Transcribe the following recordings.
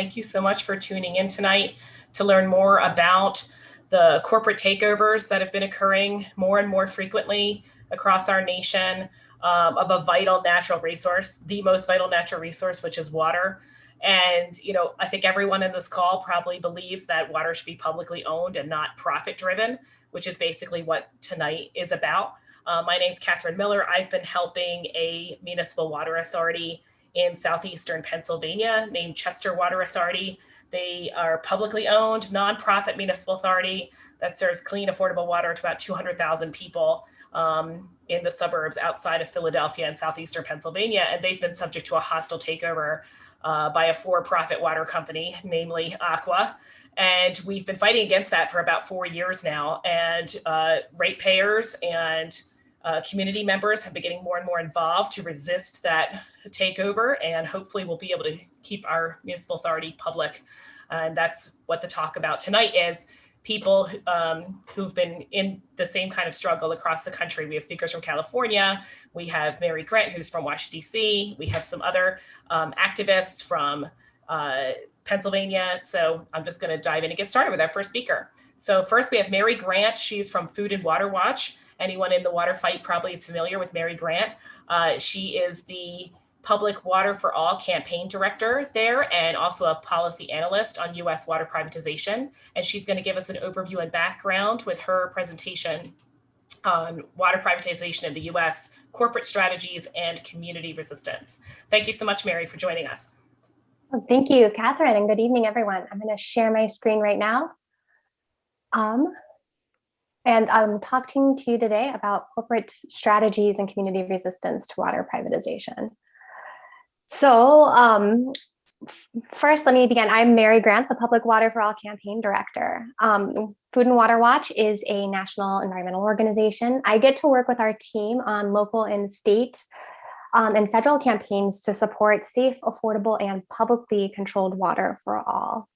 Thank you so much for tuning in tonight to learn more about the corporate takeovers that have been occurring more and more frequently across our nation of a vital natural resource, the most vital natural resource, which is water. And, I think everyone in this call probably believes that water should be publicly owned and not profit driven, which is basically what tonight is about. My name is Catherine Miller. I've been helping a municipal water authority in southeastern Pennsylvania named Chester Water Authority. They are a publicly owned nonprofit municipal authority that serves clean, affordable water to about 200,000 people in the suburbs outside of Philadelphia and southeastern Pennsylvania. And they've been subject to a hostile takeover by a for-profit water company, namely Aqua. And we've been fighting against that for about 4 years now. And ratepayers and community members have been getting more and more involved to resist that takeover, and hopefully we'll be able to keep our municipal authority public. And that's what the talk about tonight is. People who've been in the same kind of struggle across the country. We have speakers from California. We have Mary Grant, who's from Washington, D.C. We have some other activists from Pennsylvania. So I'm just going to dive in and get started with our first speaker. So first we have Mary Grant. She's from Food and Water Watch. Anyone in the water fight probably is familiar with Mary Grant. She is the Public Water for All campaign director there and also a policy analyst on U.S. water privatization. And she's going to give us an overview and background with her presentation on water privatization in the U.S., corporate strategies, and community resistance. Thank you so much, Mary, for joining us. Well, thank you, Catherine, and good evening, everyone. I'm going to share my screen right now. And I'm talking to you today about corporate strategies and community resistance to water privatization. So first, let me begin. I'm Mary Grant, the Public Water for All campaign director. Food and Water Watch is a national environmental organization. I get to work with our team on local and state and federal campaigns to support safe, affordable, and publicly controlled water for all.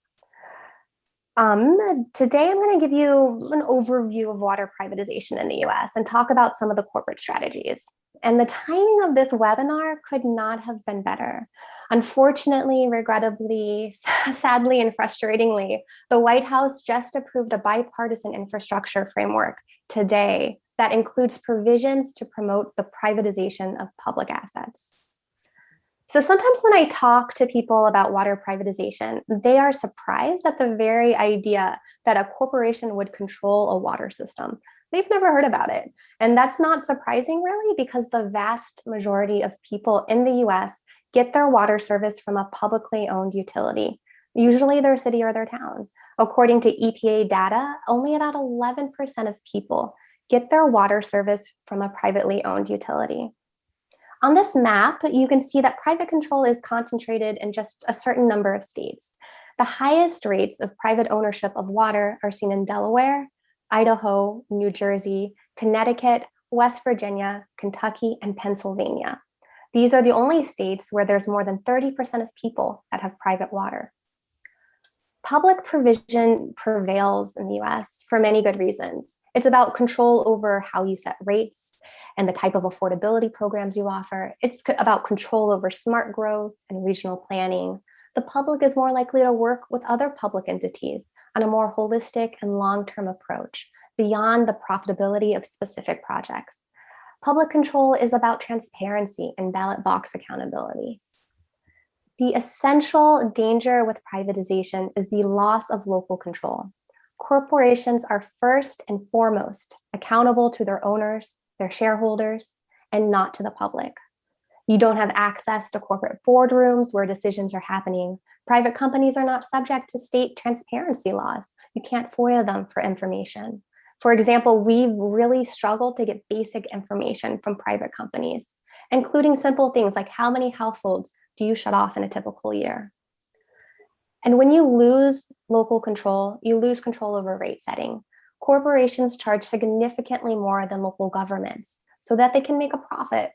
Today, I'm going to give you an overview of water privatization in the US and talk about some of the corporate strategies. And the timing of this webinar could not have been better. Unfortunately, regrettably, sadly, and frustratingly, the White House just approved a bipartisan infrastructure framework today that includes provisions to promote the privatization of public assets. So sometimes when I talk to people about water privatization, they are surprised at the very idea that a corporation would control a water system. They've never heard about it. And that's not surprising, really, because the vast majority of people in the US get their water service from a publicly owned utility, usually their city or their town. According to EPA data, only about 11% of people get their water service from a privately owned utility. On this map, you can see that private control is concentrated in just a certain number of states. The highest rates of private ownership of water are seen in Delaware, Idaho, New Jersey, Connecticut, West Virginia, Kentucky, and Pennsylvania. These are the only states where there's more than 30% of people that have private water. Public provision prevails in the US for many good reasons. It's about control over how you set rates and the type of affordability programs you offer. It's about control over smart growth and regional planning. The public is more likely to work with other public entities on a more holistic and long-term approach beyond the profitability of specific projects. Public control is about transparency and ballot box accountability. The essential danger with privatization is the loss of local control. Corporations are first and foremost accountable to their owners, their shareholders, and not to the public. You don't have access to corporate boardrooms where decisions are happening. Private companies are not subject to state transparency laws. You can't FOIA them for information. For example, we really struggle to get basic information from private companies, including simple things like how many households do you shut off in a typical year? And when you lose local control, you lose control over rate setting. Corporations charge significantly more than local governments so that they can make a profit.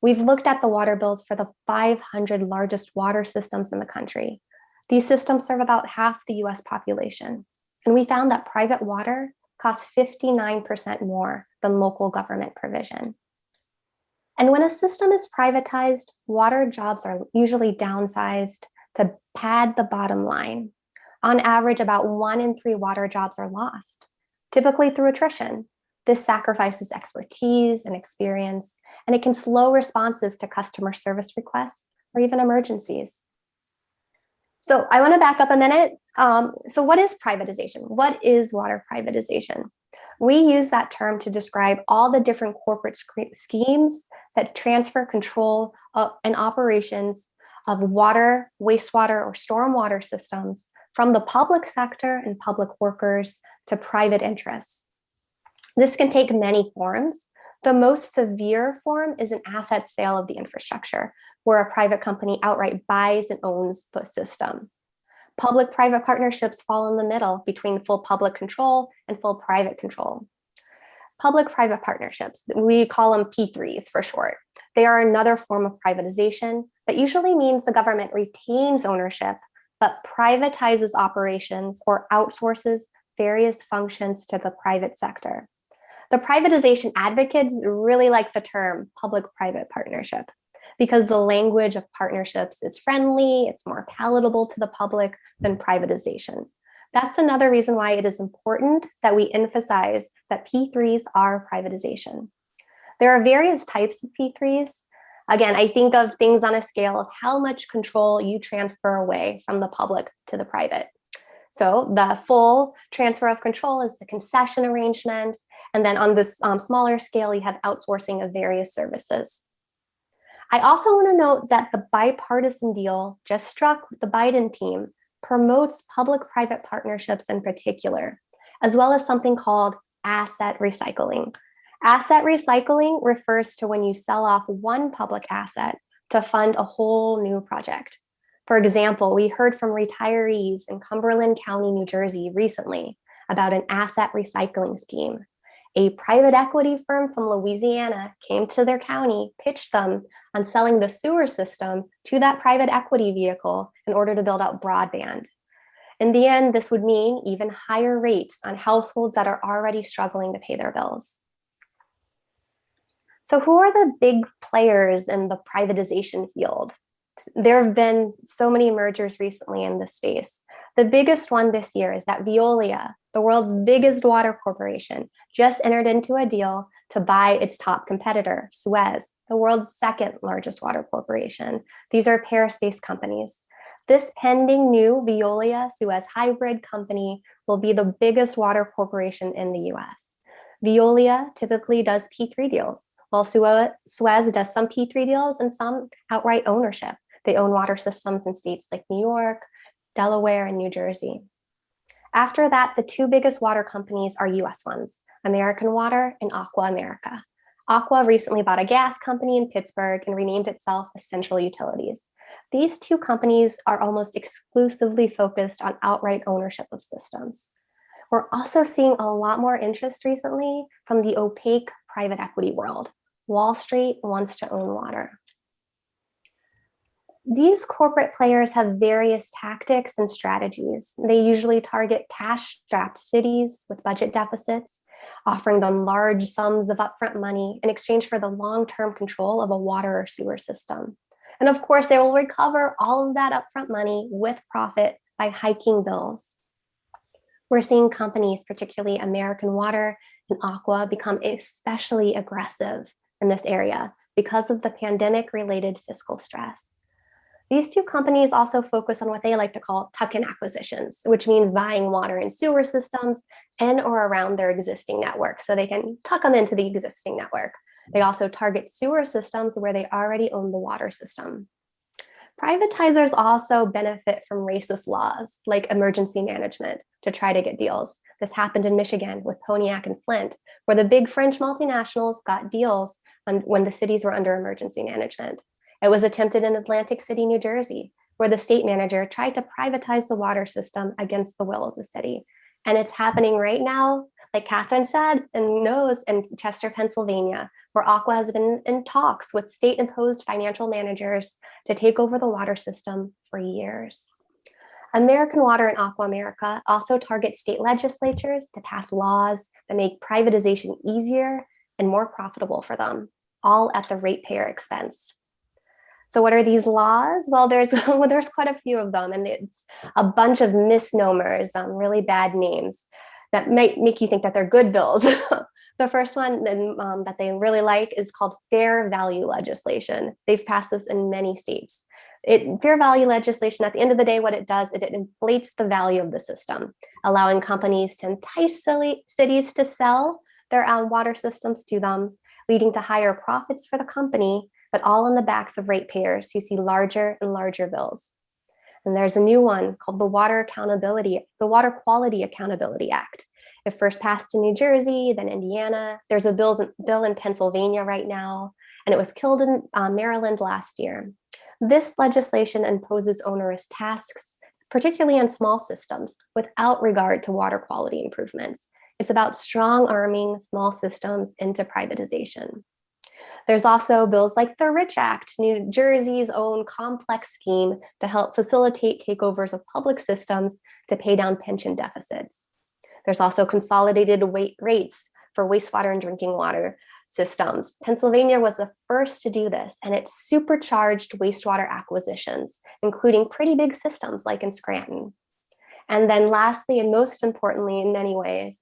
We've looked at the water bills for the 500 largest water systems in the country. These systems serve about half the US population. And we found that private water costs 59% more than local government provision. And when a system is privatized, water jobs are usually downsized, to pad the bottom line. On average, about 1 in 3 water jobs are lost, typically through attrition. This sacrifices expertise and experience, and it can slow responses to customer service requests or even emergencies. So I want to back up a minute. So what is privatization? What is water privatization? We use that term to describe all the different corporate schemes that transfer control and operations of water, wastewater, or stormwater systems from the public sector and public workers to private interests. This can take many forms. The most severe form is an asset sale of the infrastructure, where a private company outright buys and owns the system. Public-private partnerships fall in the middle between full public control and full private control. Public-private partnerships, we call them P3s for short. They are another form of privatization that usually means the government retains ownership, but privatizes operations or outsources various functions to the private sector. The privatization advocates really like the term public-private partnership because the language of partnerships is friendly, it's more palatable to the public than privatization. That's another reason why it is important that we emphasize that P3s are privatization. There are various types of P3s. Again, I think of things on a scale of how much control you transfer away from the public to the private. So the full transfer of control is the concession arrangement. And then on this smaller scale, you have outsourcing of various services. I also want to note that the bipartisan deal just struck with the Biden team promotes public-private partnerships in particular, as well as something called asset recycling. Asset recycling refers to when you sell off one public asset to fund a whole new project. For example, we heard from retirees in Cumberland County, New Jersey recently about an asset recycling scheme. A private equity firm from Louisiana came to their county, pitched them on selling the sewer system to that private equity vehicle in order to build out broadband. In the end, this would mean even higher rates on households that are already struggling to pay their bills. So who are the big players in the privatization field? There have been so many mergers recently in this space. The biggest one this year is that Veolia, the world's biggest water corporation, just entered into a deal to buy its top competitor, Suez, the world's second largest water corporation. These are Paris-based companies. This pending new Veolia-Suez hybrid company will be the biggest water corporation in the US. Veolia typically does P3 deals, while Suez does some P3 deals and some outright ownership. They own water systems in states like New York, Delaware, and New Jersey. After that, the two biggest water companies are US ones, American Water and Aqua America. Aqua recently bought a gas company in Pittsburgh and renamed itself Essential Utilities. These two companies are almost exclusively focused on outright ownership of systems. We're also seeing a lot more interest recently from the opaque private equity world. Wall Street wants to own water. These corporate players have various tactics and strategies. They usually target cash-strapped cities with budget deficits, offering them large sums of upfront money in exchange for the long-term control of a water or sewer system. And of course, they will recover all of that upfront money with profit by hiking bills. We're seeing companies, particularly American Water and Aqua, become especially aggressive in this area because of the pandemic-related fiscal stress. These two companies also focus on what they like to call tuck-in acquisitions, which means buying water and sewer systems in or around their existing network so they can tuck them into the existing network. They also target sewer systems where they already own the water system. Privatizers also benefit from racist laws like emergency management to try to get deals. This happened in Michigan with Pontiac and Flint, where the big French multinationals got deals when the cities were under emergency management. It was attempted in Atlantic City, New Jersey, where the state manager tried to privatize the water system against the will of the city. And it's happening right now, like Catherine said and knows, in Chester, Pennsylvania, where Aqua has been in talks with state-imposed financial managers to take over the water system for years. American Water and Aqua America also target state legislatures to pass laws that make privatization easier and more profitable for them, all at the ratepayer expense. So what are these laws? Well, there's there's quite a few of them, and it's a bunch of misnomers, really bad names that might make you think that they're good bills. The first one that they really like is called fair value legislation. They've passed this in many states. Fair value legislation, at the end of the day, what it does, it inflates the value of the system, allowing companies to entice cities to sell their water systems to them, leading to higher profits for the company, but all on the backs of ratepayers who see larger and larger bills. And there's a new one called the Water Quality Accountability Act. It first passed in New Jersey, then Indiana. There's a bill in Pennsylvania right now, and it was killed in Maryland last year. This legislation imposes onerous tasks, particularly on small systems, without regard to water quality improvements. It's about strong arming small systems into privatization. There's also bills like the Rich Act, New Jersey's own complex scheme to help facilitate takeovers of public systems to pay down pension deficits. There's also consolidated rates for wastewater and drinking water systems. Pennsylvania was the first to do this, and it supercharged wastewater acquisitions, including pretty big systems like in Scranton. And then lastly, and most importantly, in many ways,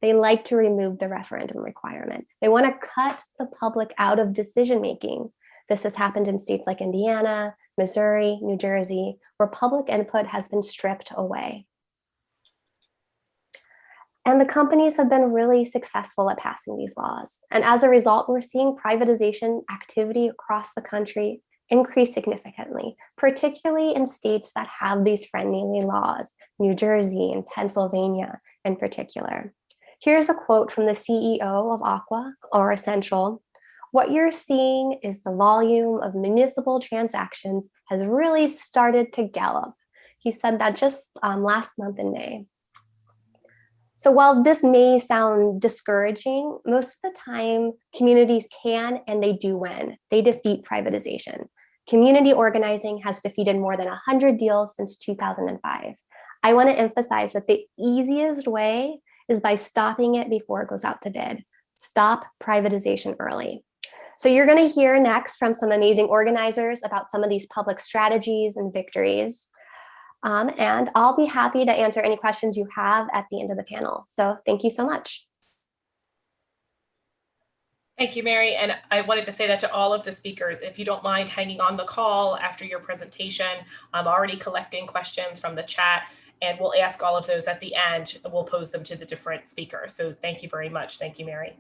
they like to remove the referendum requirement. They want to cut the public out of decision-making. This has happened in states like Indiana, Missouri, New Jersey, where public input has been stripped away. And the companies have been really successful at passing these laws. And as a result, we're seeing privatization activity across the country increase significantly, particularly in states that have these friendly laws, New Jersey and Pennsylvania in particular. Here's a quote from the CEO of Aqua, or Essential. What you're seeing is the volume of municipal transactions has really started to gallop. He said that just last month in May. So while this may sound discouraging, most of the time communities can and they do win. They defeat privatization. Community organizing has defeated more than 100 deals since 2005. I want to emphasize that the easiest way is by stopping it before it goes out to bid. Stop privatization early. So you're going to hear next from some amazing organizers about some of these public strategies and victories. And I'll be happy to answer any questions you have at the end of the panel. So thank you so much. Thank you, Mary. And I wanted to say that to all of the speakers, if you don't mind hanging on the call after your presentation, I'm already collecting questions from the chat, and we'll ask all of those at the end. We'll pose them to the different speakers. So thank you very much. Thank you, Mary.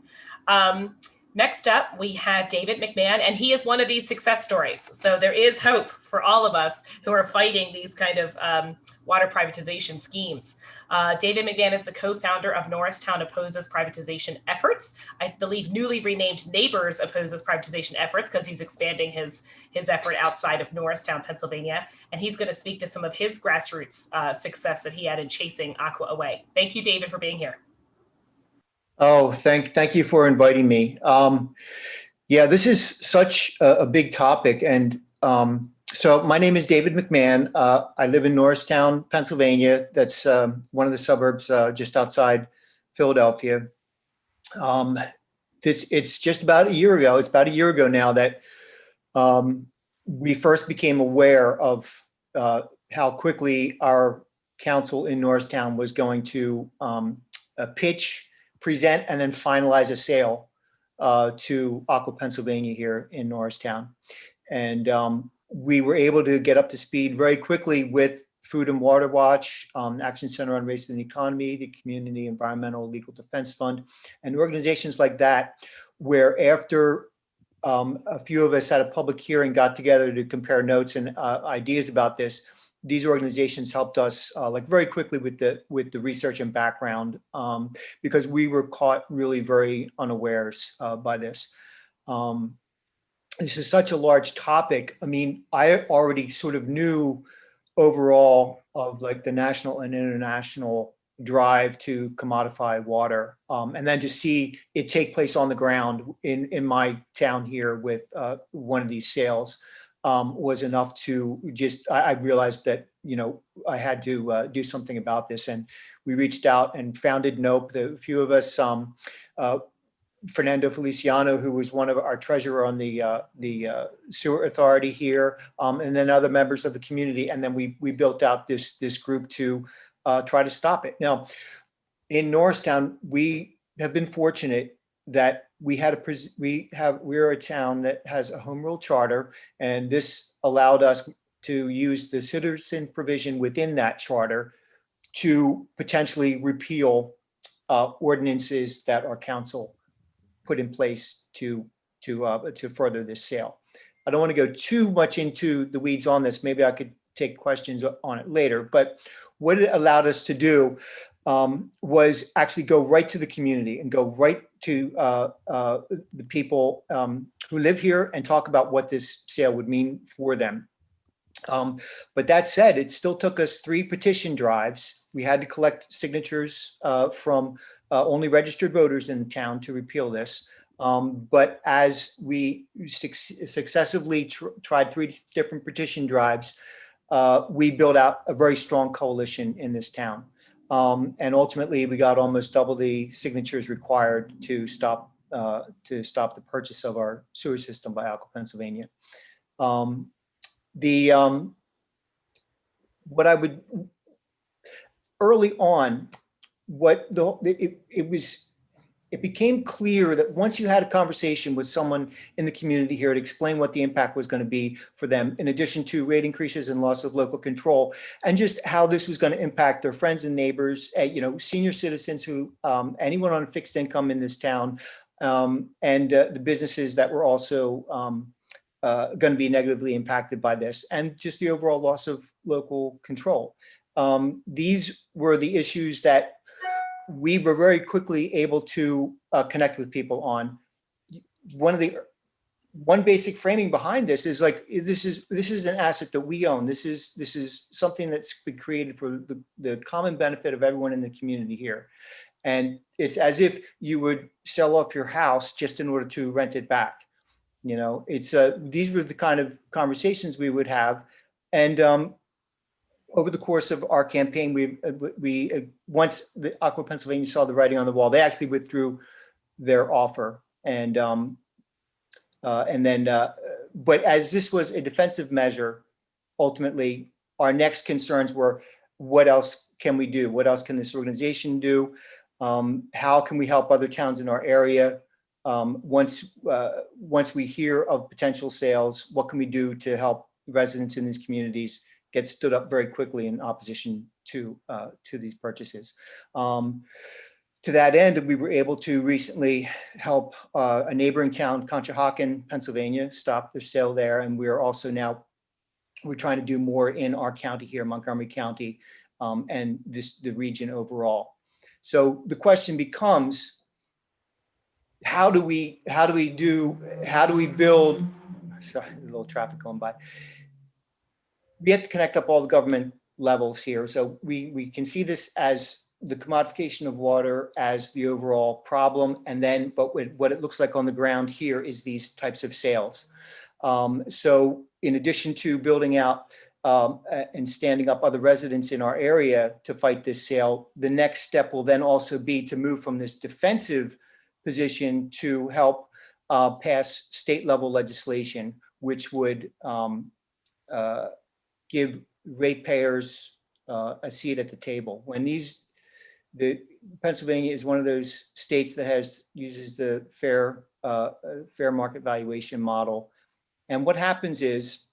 Next up, we have David McMahon, and he is one of these success stories. So there is hope for all of us who are fighting these kind of water privatization schemes. David McMahon is the co-founder of Norristown Opposes Privatization Efforts. I believe newly renamed Neighbors Opposes Privatization Efforts, because he's expanding his effort outside of Norristown, Pennsylvania. And he's going to speak to some of his grassroots success that he had in chasing Aqua away. Thank you, David, for being here. Oh, thank you for inviting me. Yeah, this is such a big topic. And so my name is David McMahon. I live in Norristown, Pennsylvania. That's one of the suburbs just outside Philadelphia. It's just about a year ago. It's about a year ago now that we first became aware of how quickly our council in Norristown was going to pitch, present, and then finalize a sale to Aqua Pennsylvania here in Norristown. And we were able to get up to speed very quickly with Food and Water Watch, Action Center on Race and the Economy, the Community Environmental Legal Defense Fund, and organizations like that, where after a few of us at a public hearing got together to compare notes and ideas about this, these organizations helped us like very quickly with the research and background because we were caught really very unawares by this. This is such a large topic. I mean, I already sort of knew overall of like the national and international drive to commodify water, and then to see it take place on the ground in my town here with one of these sales. Was enough to just, I realized that, you know, I had to do something about this. And we reached out and founded NOPE. The few of us Fernando Feliciano, who was one of our treasurer on the sewer authority here, and then other members of the community. And then we built out this group to try to stop it. Now, in Norristown, we have been fortunate that we're a town that has a home rule charter, and this allowed us to use the citizen provision within that charter to potentially repeal ordinances that our council put in place to further this sale. I don't want to go too much into the weeds on this. Maybe I could take questions on it later. But what it allowed us to do was actually go right to the community and go right to the people who live here and talk about what this sale would mean for them. But that said, it still took us 3 petition drives. We had to collect signatures from only registered voters in the town to repeal this. But as we successively tried 3 different petition drives, we built out a very strong coalition in this town. And ultimately, we got almost double the signatures required to stop the purchase of our sewer system by Alco, Pennsylvania. What I would early on, it became clear that once you had a conversation with someone in the community here to explain what the impact was going to be for them, in addition to rate increases and loss of local control, and just how this was going to impact their friends and neighbors, senior citizens who, anyone on a fixed income in this town, and the businesses that were also going to be negatively impacted by this, and just the overall loss of local control. These were the issues that we were very quickly able to connect with people on. One basic framing behind this is like, this is an asset that we own. This is something that's been created for the common benefit of everyone in the community here. And it's as if you would sell off your house just in order to rent it back. These were the kind of conversations we would have. And over the course of our campaign, we once the Aqua Pennsylvania saw the writing on the wall, they actually withdrew their offer. And then, but as this was a defensive measure, ultimately, our next concerns were, what else can we do? What else can this organization do? How can we help other towns in our area? Once we hear of potential sales, what can we do to help residents in these communities get stood up very quickly in opposition to these purchases? To that end, we were able to recently help a neighboring town, Conshohocken, Pennsylvania, stop their sale there. And we're trying to do more in our county here, Montgomery County, and the region overall. So the question becomes, how do we build, sorry, a little traffic going by. We have to connect up all the government levels here. So we can see this as the commodification of water as the overall problem. And then, but what it looks like on the ground here is these types of sales. So in addition to building out and standing up other residents in our area to fight this sale, the next step will then also be to move from this defensive position to help pass state level legislation, which would give ratepayers a seat at the table. Pennsylvania is one of those states that uses the fair market valuation model. And what happens is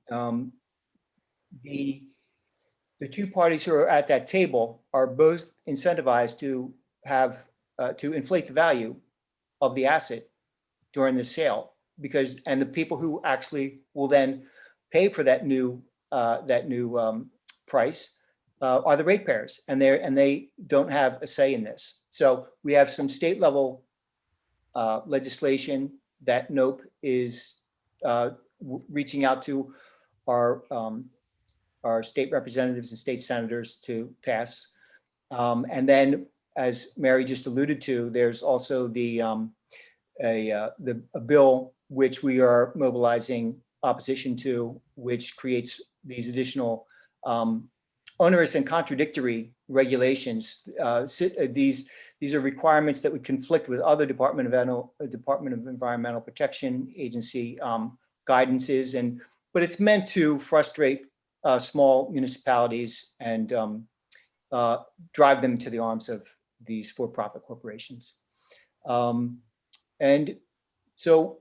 the two parties who are at that table are both incentivized to have to inflate the value of the asset during the sale, and the people who actually will then pay for that new price are the ratepayers, and they don't have a say in this. So we have some state level legislation that NOPE is reaching out to our state representatives and state senators to pass. And then, as Mary just alluded to, there's also a bill which we are mobilizing opposition to, which creates these additional onerous and contradictory regulations. These are requirements that would conflict with other Department of Environmental Protection Agency guidances, but it's meant to frustrate small municipalities and drive them to the arms of these for-profit corporations. And so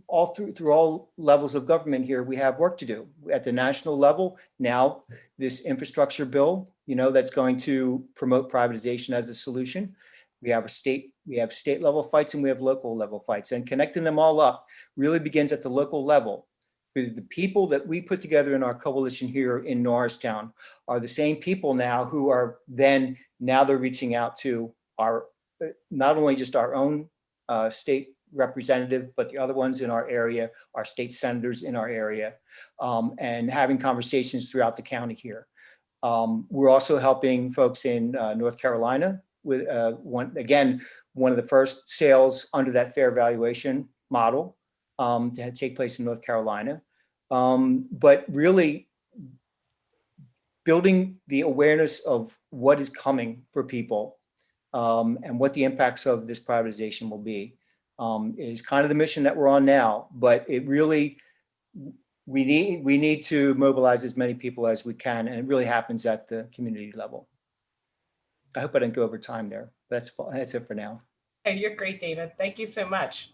all through all levels of government here, we have work to do. At the national level, now this infrastructure bill, that's going to promote privatization as a solution. We have state level fights and we have local level fights, and connecting them all up really begins at the local level. Because the people that we put together in our coalition here in Norristown are the same people now who are now they're reaching out to our, not only just our own state representative, but the other ones in our area, our state senators in our area, and having conversations throughout the county here. We're also helping folks in North Carolina with one of the first sales under that fair valuation model to take place in North Carolina. But really building the awareness of what is coming for people and what the impacts of this privatization will be is kind of the mission that we're on now. But it really, we need to mobilize as many people as we can, and it really happens at the community level. I hope I didn't go over time there. That's it for now. Hey, you're great, David. Thank you so much.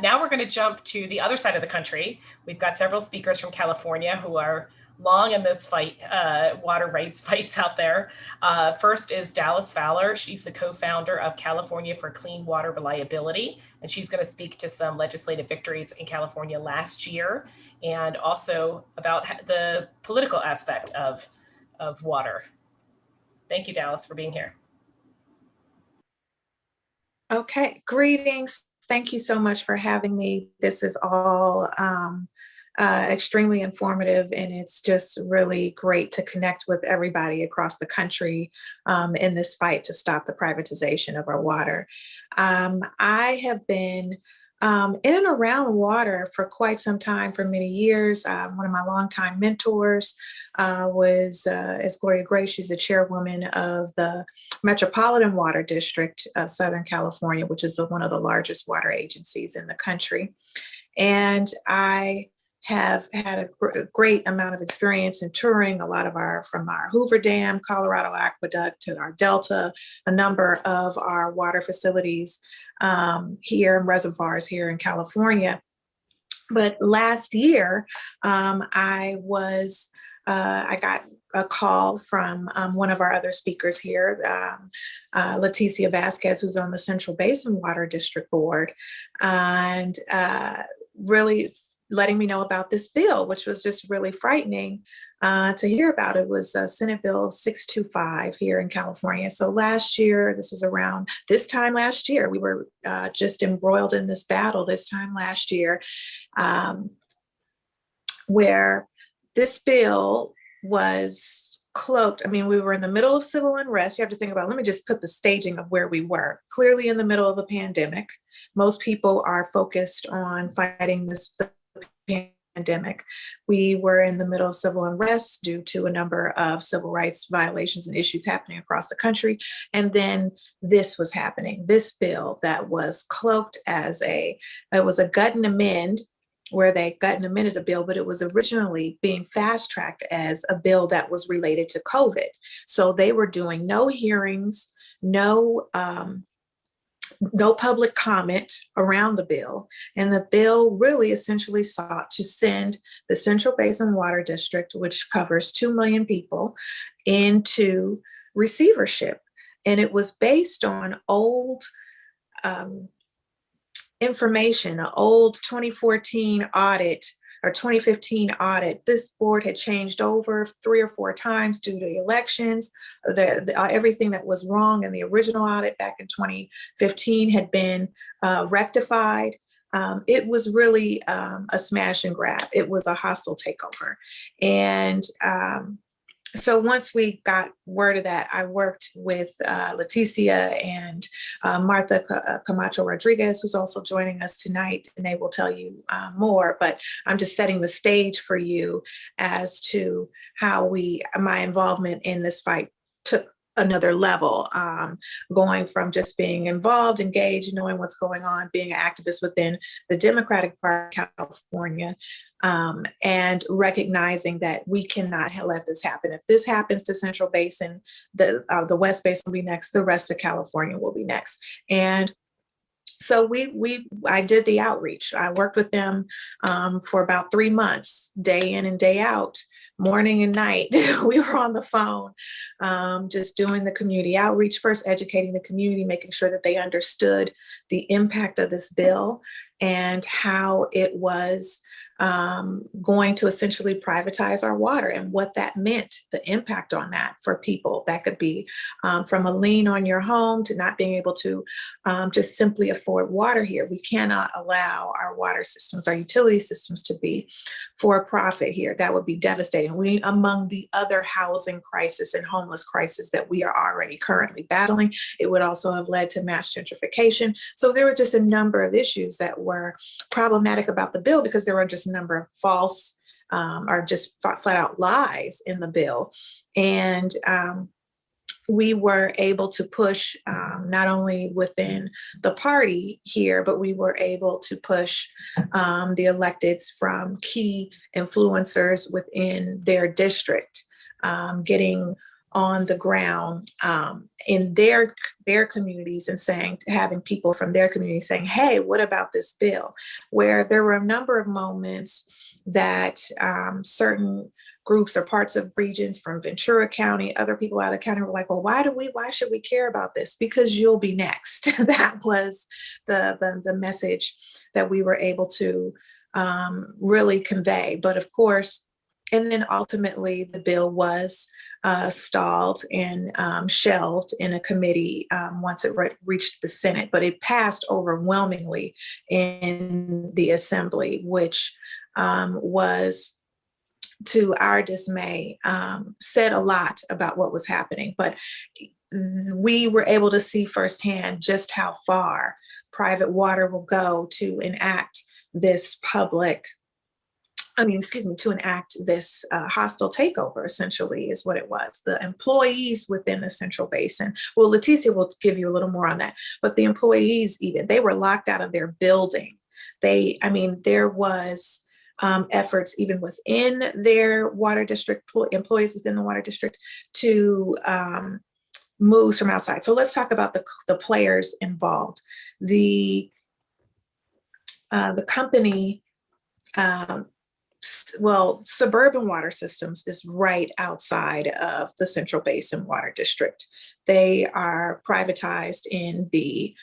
Now we're going to jump to the other side of the country. We've got several speakers from California who are long in this fight, water rights fights out there. First is Dallas Fowler. She's the co-founder of California for Clean Water Reliability, and she's going to speak to some legislative victories in California last year, and also about the political aspect of water. Thank you, Dallas, for being here. Okay, greetings. Thank you so much for having me. This is all extremely informative, and it's just really great to connect with everybody across the country in this fight to stop the privatization of our water. I have been in and around water for quite some time, for many years. One of my longtime mentors is Gloria Gray. She's the chairwoman of the Metropolitan Water District of Southern California, which is one of the largest water agencies in the country. And I have had a great amount of experience in touring a lot of from our Hoover Dam, Colorado Aqueduct to our Delta, a number of our water facilities here and reservoirs here in California. But last year, I got a call from one of our other speakers here, Leticia Vasquez, who's on the Central Basin Water District Board, and really letting me know about this bill, which was just really frightening to hear about. It was Senate Bill 625 here in California. So last year, this was around this time last year, we were just embroiled in this battle this time last year, where this bill was cloaked. I mean, we were in the middle of civil unrest. You have to think about, let me just put the staging of where we were. Clearly in the middle of a pandemic. Most people are focused on fighting the pandemic. We were in the middle of civil unrest due to a number of civil rights violations and issues happening across the country. And then this was happening, this bill that was cloaked as it was a gut and amend, where they gut and amended the bill, but it was originally being fast-tracked as a bill that was related to COVID. So they were doing no hearings, no public comment around the bill. And the bill really essentially sought to send the Central Basin Water District, which covers 2 million people, into receivership. And it was based on old information, an old 2014 audit or 2015 audit. This board had changed over 3 or 4 times due to elections. Everything that was wrong in the original audit back in 2015 had been rectified. It was really a smash and grab. It was a hostile takeover. And So once we got word of that, I worked with Leticia and Martha Camacho Rodriguez, who's also joining us tonight, and they will tell you more. But I'm just setting the stage for you as to how my involvement in this fight took another level, going from just being involved, engaged, knowing what's going on, being an activist within the Democratic Party of California, and recognizing that we cannot let this happen. If this happens to Central Basin, the West Basin will be next, the rest of California will be next. And so I did the outreach. I worked with them for about 3 months, day in and day out, morning and night. We were on the phone, just doing the community outreach, first educating the community, making sure that they understood the impact of this bill and how it was going to essentially privatize our water and what that meant, the impact on that for people. That could be from a lien on your home to not being able to just simply afford water here. We cannot allow our water systems, our utility systems to be for profit here. That would be devastating. We, among the other housing crisis and homeless crisis that we are already currently battling, it would also have led to mass gentrification. So there were just a number of issues that were problematic about the bill because there were just a number of false or just flat out lies in the bill. And we were able to push not only within the party here, but we were able to push the electeds from key influencers within their district, getting on the ground in their communities and having people from their community saying, hey, what about this bill? Where there were a number of moments that certain groups or parts of regions from Ventura County, other people out of the county were like, well, why should we care about this? Because you'll be next. That was the message that we were able to really convey. But of course, and then ultimately the bill was stalled and shelved in a committee once it reached the Senate, but it passed overwhelmingly in the Assembly, which was, to our dismay, said a lot about what was happening. But we were able to see firsthand just how far private water will go to enact this hostile takeover, essentially, is what it was. The employees within the Central Basin, well, Leticia will give you a little more on that, but the employees, they were locked out of their building. There was efforts even within their water district, employees within the water district, to move from outside. So let's talk about the players involved. The company, Suburban Water Systems is right outside of the Central Basin Water District. They are privatized in the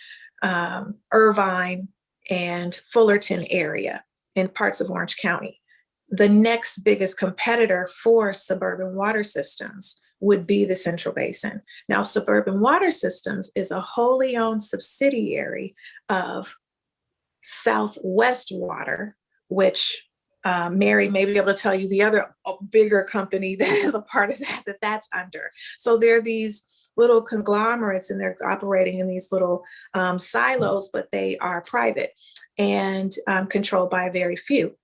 Irvine and Fullerton area in parts of Orange County. The next biggest competitor for Suburban Water Systems would be the Central Basin. Now, Suburban Water Systems is a wholly owned subsidiary of Southwest Water, which Mary may be able to tell you the other bigger company that is a part of that's under. So there are these little conglomerates and they're operating in these little silos, but they are private and controlled by very few.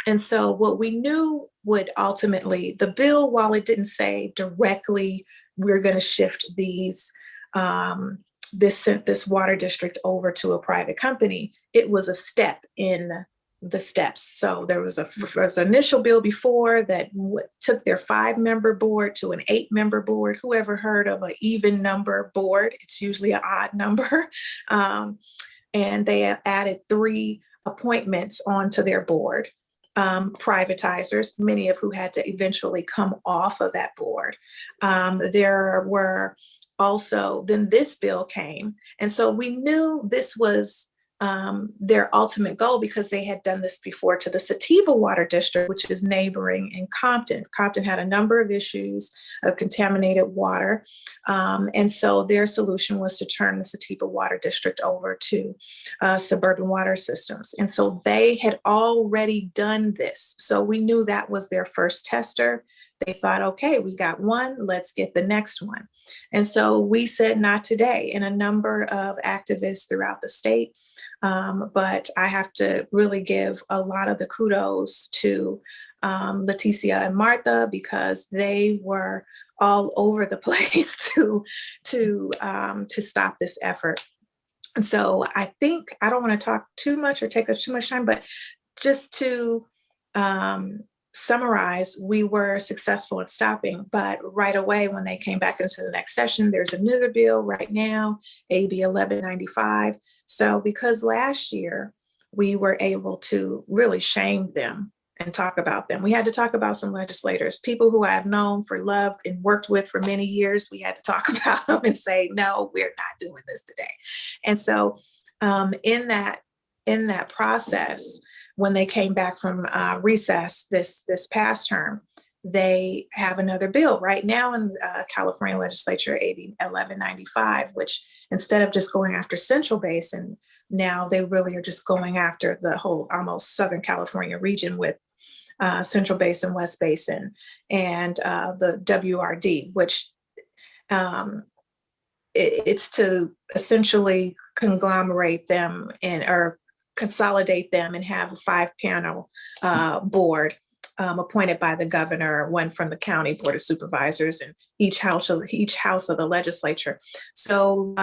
And so what we knew would ultimately, the bill, while it didn't say directly, we're going to shift this water district over to a private company, it was a step in the steps. So there was an initial bill before that took their 5-member board to an 8-member board. Whoever heard of an even number board? It's usually an odd number. And they added 3 appointments onto their board, privatizers, many of who had to eventually come off of that board. There were also, then this bill came. And so we knew this was their ultimate goal because they had done this before to the Sativa Water District, which is neighboring in Compton. Compton had a number of issues of contaminated water. And so their solution was to turn the Sativa Water District over to Suburban Water Systems. And so they had already done this. So we knew that was their first tester. they thought, okay, we got one, let's get the next one. And so we said not today, and a number of activists throughout the state. But I have to really give a lot of the kudos to Leticia and Martha, because they were all over the place to stop this effort. And so I think, I don't want to talk too much or take up too much time, but just to summarize, we were successful in stopping, but right away when they came back into the next session, there's another bill right now, AB 1195. So because last year we were able to really shame them and talk about them, we had to talk about some legislators, people who I've known for, loved, and worked with for many years. We had to talk about them and say, no, we're not doing this today. And so in that process, when they came back from recess this past term, they have another bill right now in California legislature, AB 1195, which instead of just going after Central Basin, now they really are just going after the whole almost Southern California region with Central Basin, West Basin, and the WRD, which it's to essentially conglomerate them or consolidate them and have a 5-panel board appointed by the governor, one from the county board of supervisors, and each house of the legislature. So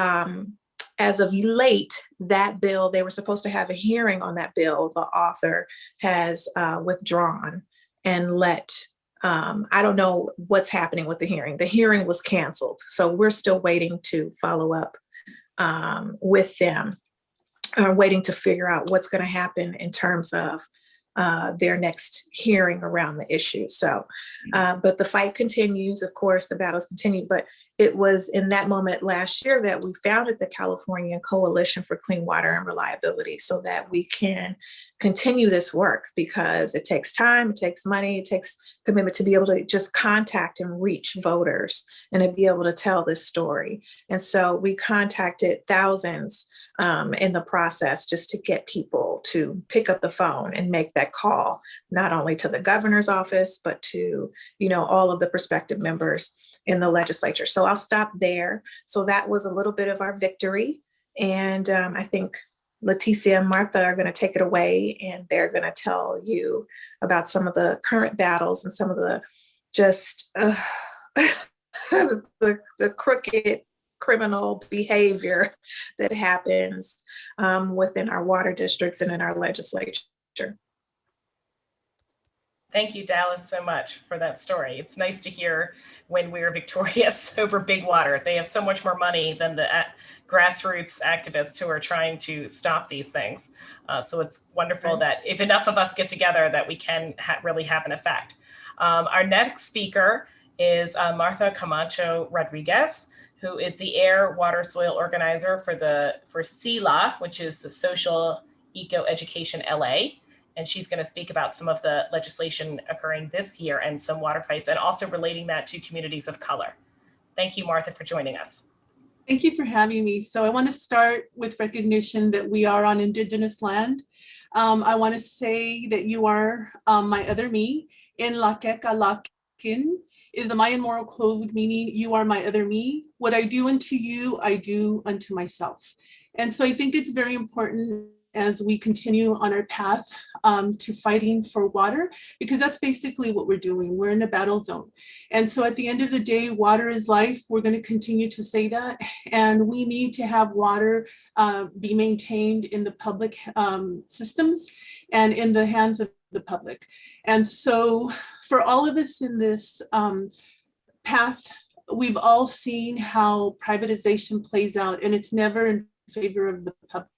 as of late, that bill, they were supposed to have a hearing on that bill. The author has withdrawn and let, I don't know what's happening with the hearing. The hearing was canceled. So we're still waiting to follow up with them, waiting to figure out what's going to happen in terms of their next hearing around the issue. So, but the fight continues, of course, the battles continue, but it was in that moment last year that we founded the California Coalition for Clean Water and Reliability, so that we can continue this work, because it takes time, it takes money, it takes commitment to be able to just contact and reach voters and to be able to tell this story. And so we contacted thousands in the process, just to get people to pick up the phone and make that call, not only to the governor's office, but to, all of the prospective members in the legislature. So I'll stop there. So that was a little bit of our victory. And I think Leticia and Martha are going to take it away, and they're going to tell you about some of the current battles and some of the just the crooked criminal behavior that happens within our water districts and in our legislature. Thank you, Dallas, so much for that story. It's nice to hear when we're victorious over big water. They have so much more money than the grassroots activists who are trying to stop these things. So it's wonderful that if enough of us get together, that we can really have an effect. Our next speaker is Martha Camacho Rodriguez, who is the Air, Water, Soil Organizer for SELA, which is the Social Eco Education LA. And she's going to speak about some of the legislation occurring this year and some water fights, and also relating that to communities of color. Thank you, Martha, for joining us. Thank you for having me. So I want to start with recognition that we are on Indigenous land. I want to say that you are my other me. In Lakeka Lakin is the Mayan moral code, meaning you are my other me. What I do unto you, I do unto myself. And so I think it's very important as we continue on our path to fighting for water, because that's basically what we're doing. We're in a battle zone. And so at the end of the day, water is life. We're going to continue to say that. And we need to have water be maintained in the public systems and in the hands of the public. And so for all of us in this path, we've all seen how privatization plays out, and it's never in favor of the public.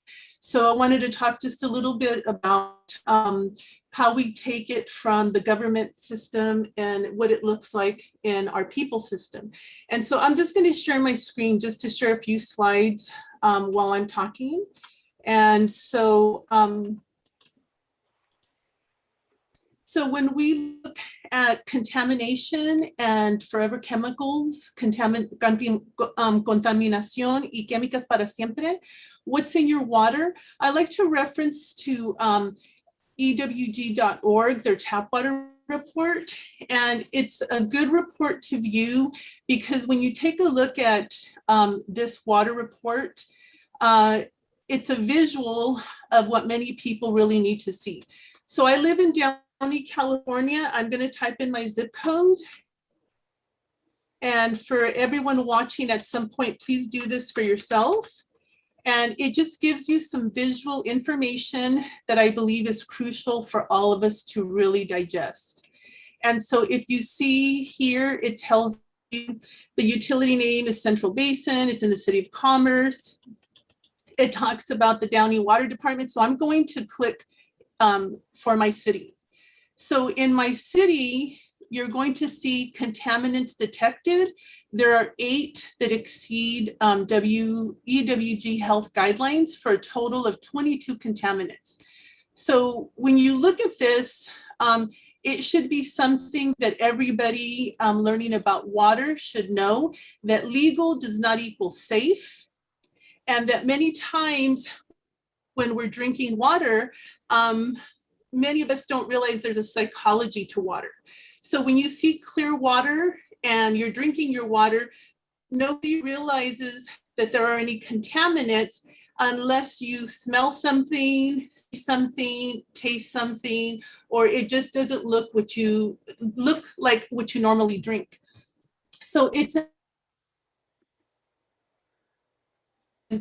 So I wanted to talk just a little bit about how we take it from the government system and what it looks like in our people system. And so I'm just going to share my screen just to share a few slides while I'm talking. And so, so when we look at contamination and forever chemicals, contaminación y químicas para siempre, what's in your water? I like to reference to EWG.org, their tap water report, and it's a good report to view because when you take a look at this water report, it's a visual of what many people really need to see. So I live in Downey, California. I'm going to type in my zip code. And for everyone watching at some point, please do this for yourself. And it just gives you some visual information that I believe is crucial for all of us to really digest. And so if you see here, it tells you the utility name is Central Basin. It's in the City of Commerce. It talks about the Downey Water Department. So I'm going to click for my city. So in my city, you're going to see contaminants detected. There are 8 that exceed EWG health guidelines for a total of 22 contaminants. So when you look at this, it should be something that everybody learning about water should know, that legal does not equal safe, and that many times when we're drinking water, many of us don't realize there's a psychology to water. So when you see clear water and you're drinking your water, nobody realizes that there are any contaminants unless you smell something, see something, taste something, or it just doesn't look like what you normally drink. So it's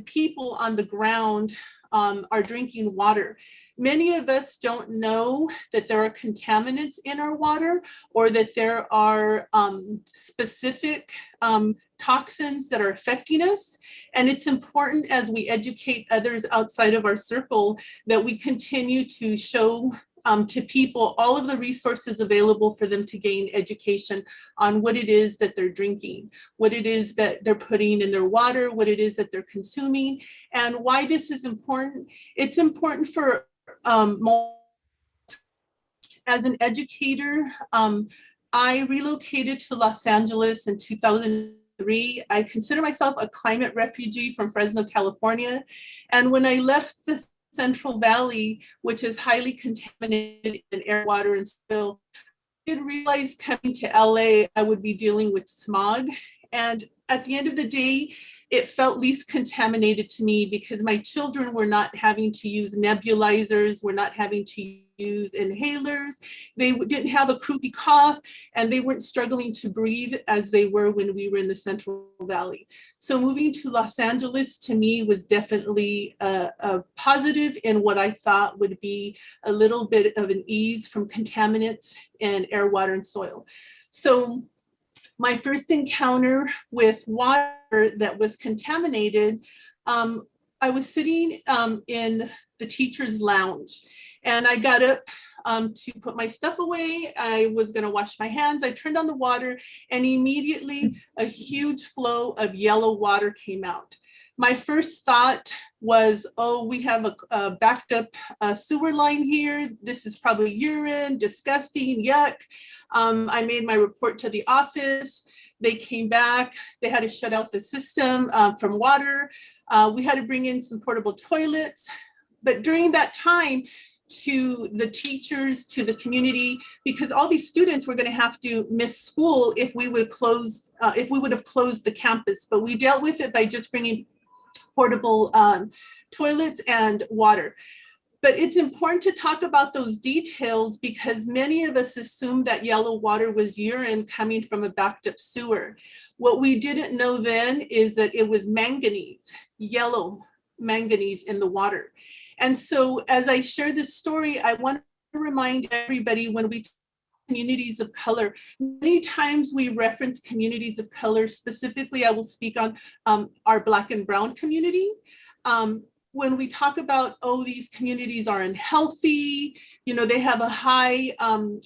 people on the ground are drinking water. Many of us don't know that there are contaminants in our water, or that there are specific toxins that are affecting us. And it's important, as we educate others outside of our circle, that we continue to show to people all of the resources available for them to gain education on what it is that they're drinking, what it is that they're putting in their water, what it is that they're consuming, and why this is important. It's important for as an educator. I relocated to Los Angeles in 2003. I consider myself a climate refugee from Fresno, California. And when I left the Central Valley, which is highly contaminated in air, water, and soil, I did realize coming to LA, I would be dealing with smog. And at the end of the day, it felt least contaminated to me because my children were not having to use nebulizers, were not having to use inhalers. They didn't have a croupy cough, and they weren't struggling to breathe as they were when we were in the Central Valley. So moving to Los Angeles to me was definitely a positive in what I thought would be a little bit of an ease from contaminants in air, water, and soil. So my first encounter with water that was contaminated, I was sitting in the teacher's lounge, and I got up to put my stuff away. I was going to wash my hands. I turned on the water, and immediately a huge flow of yellow water came out. My first thought was, oh, we have a backed up sewer line here. This is probably urine, disgusting, yuck. I made my report to the office. They came back. They had to shut out the system from water. We had to bring in some portable toilets. But during that time, to the teachers, to the community, because all these students were going to have to miss school if we would have closed the campus. But we dealt with it by just bringing portable toilets and water. But it's important to talk about those details because many of us assumed that yellow water was urine coming from a backed up sewer. What we didn't know then is that it was manganese, yellow manganese in the water. And so as I share this story, I want to remind everybody, when we communities of color, many times we reference communities of color. Specifically, I will speak on our Black and Brown community. When we talk about, oh, these communities are unhealthy, you know, they have a high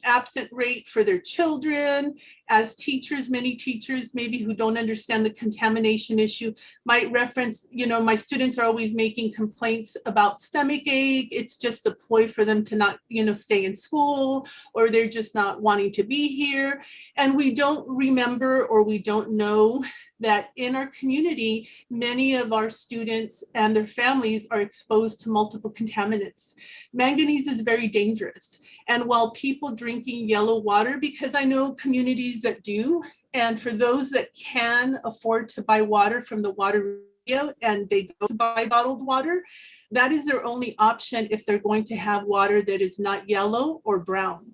absent rate for their children. As teachers, many teachers maybe who don't understand the contamination issue might reference, you know, my students are always making complaints about stomach ache. It's just a ploy for them to not, you know, stay in school, or they're just not wanting to be here. And we don't remember, or we don't know that in our community, many of our students and their families are exposed to multiple contaminants. Manganese is very dangerous. And while people drinking yellow water, because I know communities that do, and for those that can afford to buy water from the water and they go to buy bottled water, that is their only option if they're going to have water that is not yellow or brown.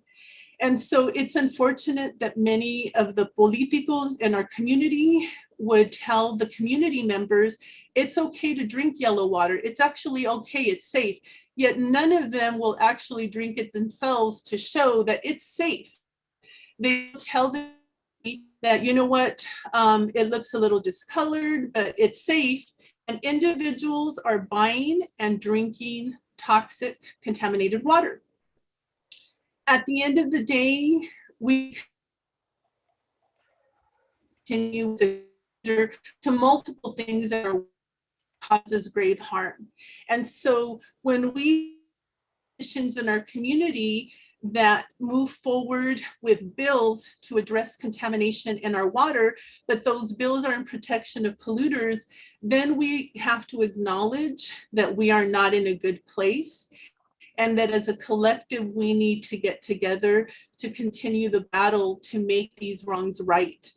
And so it's unfortunate that many of the políticos in our community would tell the community members, it's okay to drink yellow water. It's actually okay, it's safe. Yet none of them will actually drink it themselves to show that it's safe. They tell them that, you know what, it looks a little discolored, but it's safe. And individuals are buying and drinking toxic contaminated water. At the end of the day, we continue to multiple things that are causes grave harm. And so when we in our community that move forward with bills to address contamination in our water, but those bills are in protection of polluters, then we have to acknowledge that we are not in a good place, and that as a collective, we need to get together to continue the battle to make these wrongs right.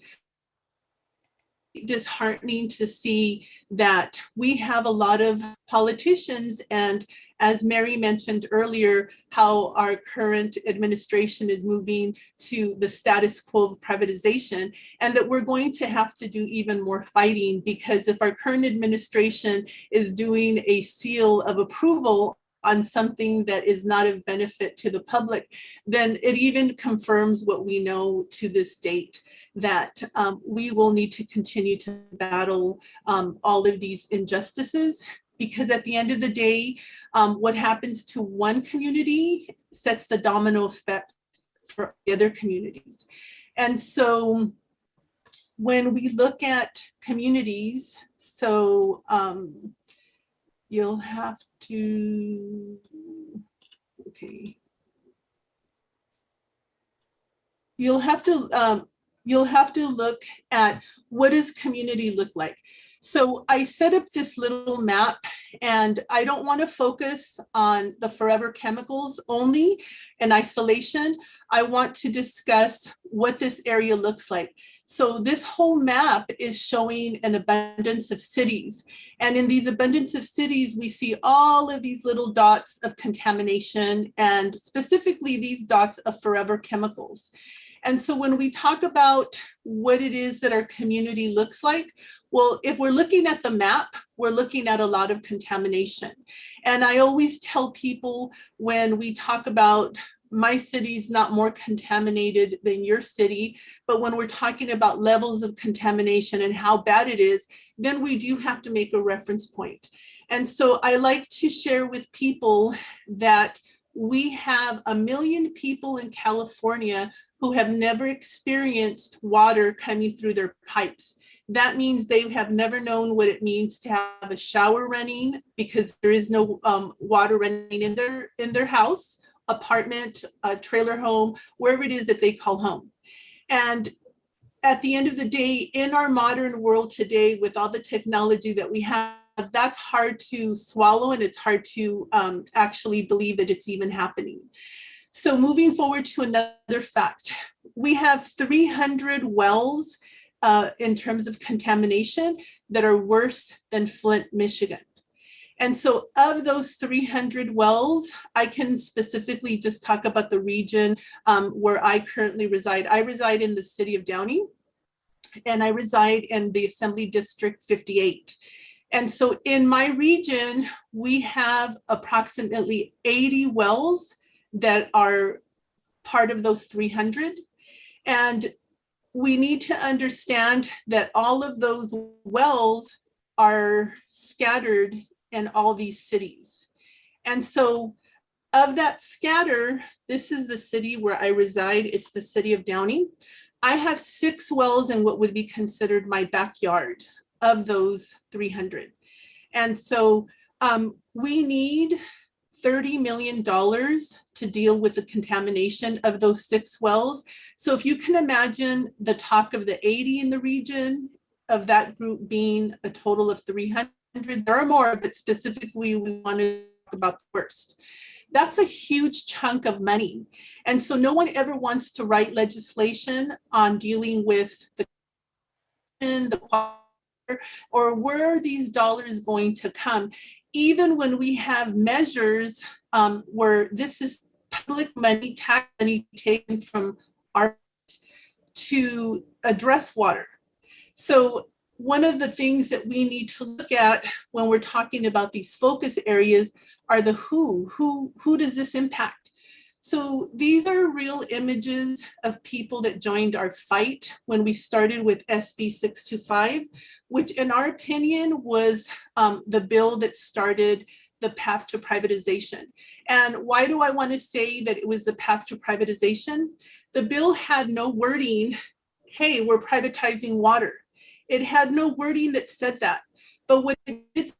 Disheartening to see that we have a lot of politicians, and as Mary mentioned earlier, how our current administration is moving to the status quo of privatization, and that we're going to have to do even more fighting, because if our current administration is doing a seal of approval on something that is not of benefit to the public, then it even confirms what we know to this date, that we will need to continue to battle all of these injustices, because at the end of the day, what happens to one community sets the domino effect for the other communities. And so when we look at communities, so you'll have to, okay. You'll have to look at what does community look like. So I set up this little map, and I don't want to focus on the forever chemicals only in isolation. I want to discuss what this area looks like. So this whole map is showing an abundance of cities. And in these abundance of cities, we see all of these little dots of contamination, and specifically these dots of forever chemicals. And so when we talk about what it is that our community looks like, well, if we're looking at the map, we're looking at a lot of contamination. And I always tell people when we talk about my city's not more contaminated than your city, but when we're talking about levels of contamination and how bad it is, then we do have to make a reference point. And so I like to share with people that we have 1 million people in California who have never experienced water coming through their pipes. That means they have never known what it means to have a shower running, because there is no water running in their house, apartment, trailer home, wherever it is that they call home. And at the end of the day, in our modern world today, with all the technology that we have, that's hard to swallow, and it's hard to actually believe that it's even happening. So moving forward to another fact, we have 300 wells in terms of contamination that are worse than Flint, Michigan. And so of those 300 wells, I can specifically just talk about the region where I currently reside. I reside in the city of Downey, and I reside in the Assembly District 58. And so in my region, we have approximately 80 wells that are part of those 300. And we need to understand that all of those wells are scattered in all these cities. And so of that scatter, this is the city where I reside. It's the city of Downey. I have 6 wells in what would be considered my backyard of those 300. And so we need $30 million to deal with the contamination of those 6 wells. So if you can imagine the talk of the 80 in the region of that group being a total of 300. There are more, but specifically we want to talk about the worst. That's a huge chunk of money. And so no one ever wants to write legislation on dealing with the or where are these dollars going to come, even when we have measures where this is public money, tax money taken from our to address water. So one of the things that we need to look at when we're talking about these focus areas are the who does this impact? So these are real images of people that joined our fight when we started with SB 625, which in our opinion was the bill that started the path to privatization. And why do I want to say that it was the path to privatization? The bill had no wording, hey, we're privatizing water. It had no wording that said that. But what it did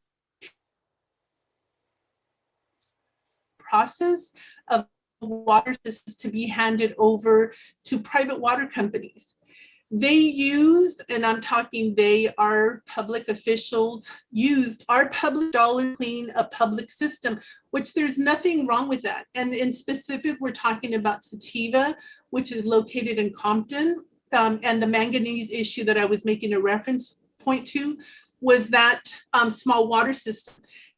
process of water systems to be handed over to private water companies. They used, and I'm talking they, our public officials, used our public dollar to clean a public system, which there's nothing wrong with that. And in specific, we're talking about Sativa, which is located in Compton, and the manganese issue that I was making a reference point to was that small water system.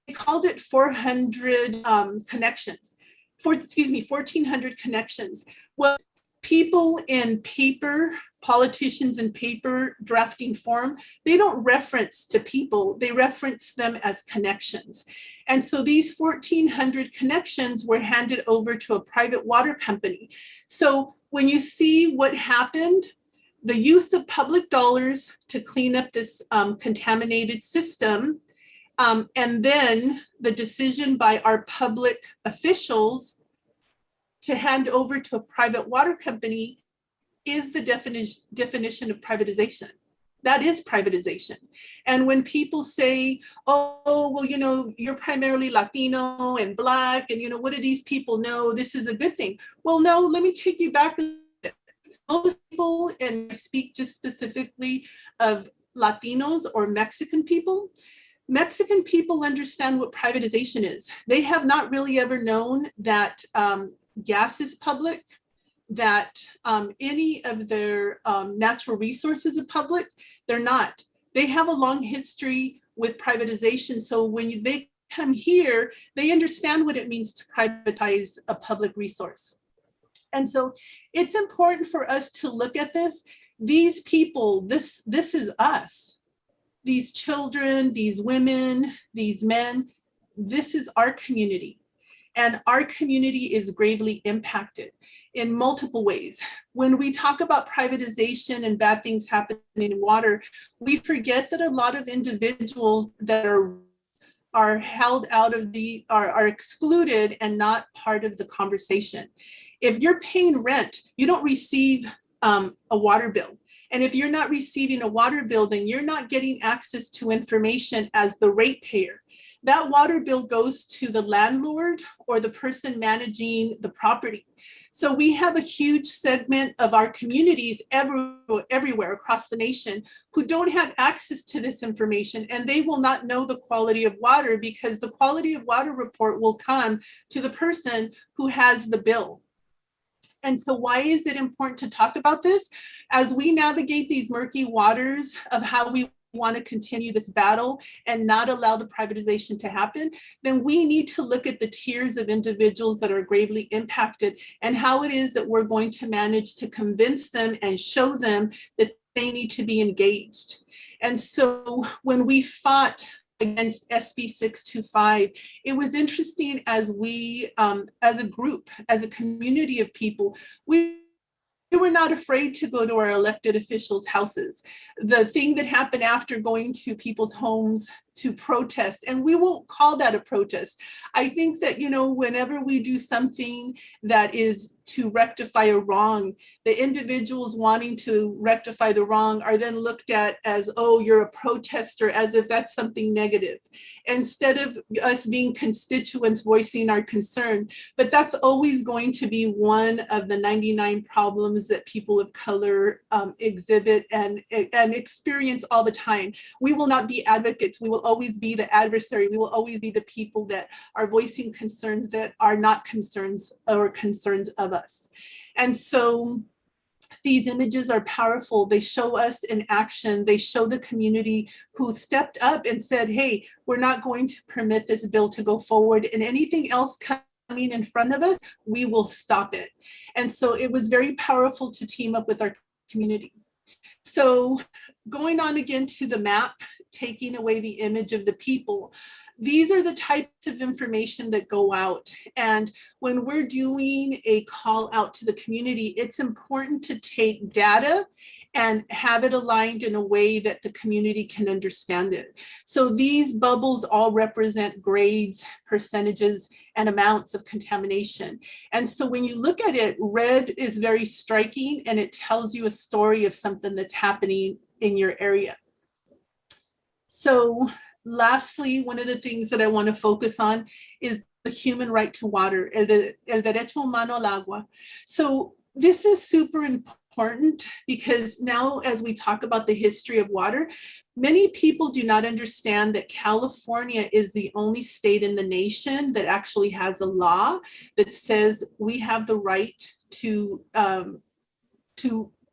They called it 400 connections. 1,400 connections. Well, people in paper, politicians in paper drafting form, they don't reference to people, they reference them as connections. And so these 1,400 connections were handed over to a private water company. So when you see what happened, the use of public dollars to clean up this contaminated system, and then the decision by our public officials to hand over to a private water company is the definition of privatization. That is privatization. And when people say, oh, well, you know, you're primarily Latino and Black, and, you know, what do these people know? This is a good thing. Well, no, let me take you back. Most people, and I speak just specifically of Latinos or Mexican people, Mexican people understand what privatization is. They have not really ever known that gas is public, that any of their natural resources are public. They're not. They have a long history with privatization. So when they come here, they understand what it means to privatize a public resource. And so it's important for us to look at this. These people, this is us. These children, these women, these men, this is our community. And our community is gravely impacted in multiple ways. When we talk about privatization and bad things happening in water, we forget that a lot of individuals that are held out of are excluded and not part of the conversation. If you're paying rent, you don't receive a water bill. And if you're not receiving a water bill, then you're not getting access to information as the ratepayer. That water bill goes to the landlord or the person managing the property. So we have a huge segment of our communities everywhere across the nation who don't have access to this information, and they will not know the quality of water because the quality of water report will come to the person who has the bill. And so why is it important to talk about this? As we navigate these murky waters of how we want to continue this battle and not allow the privatization to happen, then we need to look at the tiers of individuals that are gravely impacted and how it is that we're going to manage to convince them and show them that they need to be engaged. And so when we fought against SB 625, it was interesting as we, as a group, as a community of people, we were not afraid to go to our elected officials' houses. The thing that happened after going to people's homes to protest, and we won't call that a protest. I think that, you know, whenever we do something that is to rectify a wrong, the individuals wanting to rectify the wrong are then looked at as, oh, you're a protester, as if that's something negative, instead of us being constituents voicing our concern. But that's always going to be one of the 99 problems problems that people of color exhibit and experience all the time. We will not be advocates. We will always be the adversary. We will always be the people that are voicing concerns that are not concerns or concerns of us. And so these images are powerful. They show us in action. They show the community who stepped up and said, hey, we're not going to permit this bill to go forward, and anything else coming in front of us, we will stop it. And so it was very powerful to team up with our community. So going on again to the map, taking away the image of the people, these are the types of information that go out. And when we're doing a call out to the community, it's important to take data and have it aligned in a way that the community can understand it. So these bubbles all represent grades, percentages, and amounts of contamination. And so when you look at it, red is very striking, and it tells you a story of something that's happening in your area. So lastly, one of the things that I want to focus on is the human right to water, el derecho humano al agua. So this is super important because now as we talk about the history of water, many people do not understand that California is the only state in the nation that actually has a law that says we have the right to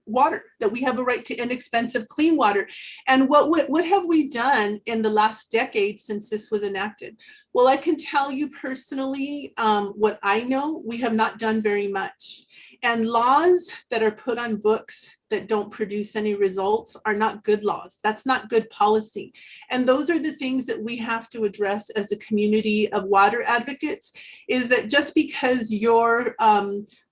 water, that we have a right to inexpensive clean water. And what have we done in the last decade since this was enacted? Well, I can tell you personally, what I know, we have not done very much. And laws that are put on books that don't produce any results are not good laws. That's not good policy. And those are the things that we have to address as a community of water advocates, is that just because your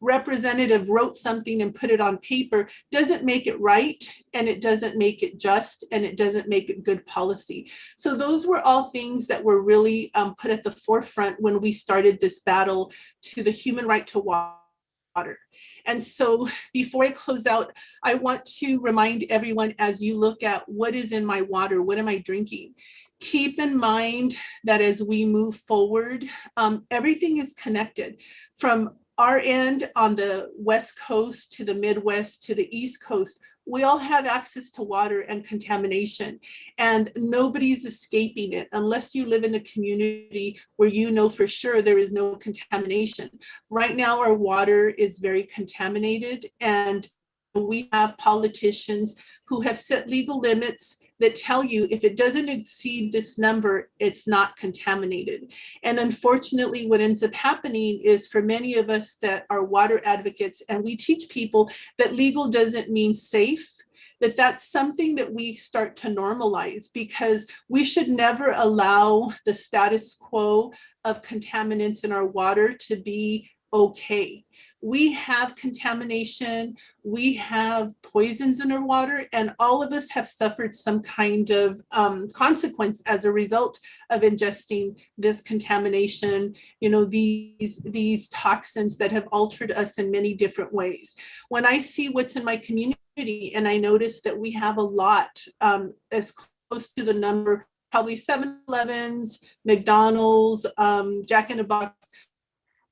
representative wrote something and put it on paper doesn't make it right, and it doesn't make it just, and it doesn't make it good policy. So those were all things that were really put at the forefront when we started this battle to the human right to water. And so before I close out, I want to remind everyone, as you look at what is in my water, what am I drinking? Keep in mind that as we move forward, everything is connected. From our end on the West Coast to the Midwest to the East Coast, we all have access to water and contamination, and nobody's escaping it unless you live in a community where you know for sure there is no contamination. Right now, our water is very contaminated, and we have politicians who have set legal limits that tell you if it doesn't exceed this number, it's not contaminated. And unfortunately, what ends up happening is for many of us that are water advocates, and we teach people that legal doesn't mean safe, that's something that we start to normalize, because we should never allow the status quo of contaminants in our water to be okay. We have contamination, we have poisons in our water, and all of us have suffered some kind of consequence as a result of ingesting this contamination, you know, these toxins that have altered us in many different ways. When I see what's in my community, and I notice that we have a lot, as close to the number, probably 7-Elevens, McDonald's, Jack in the Box,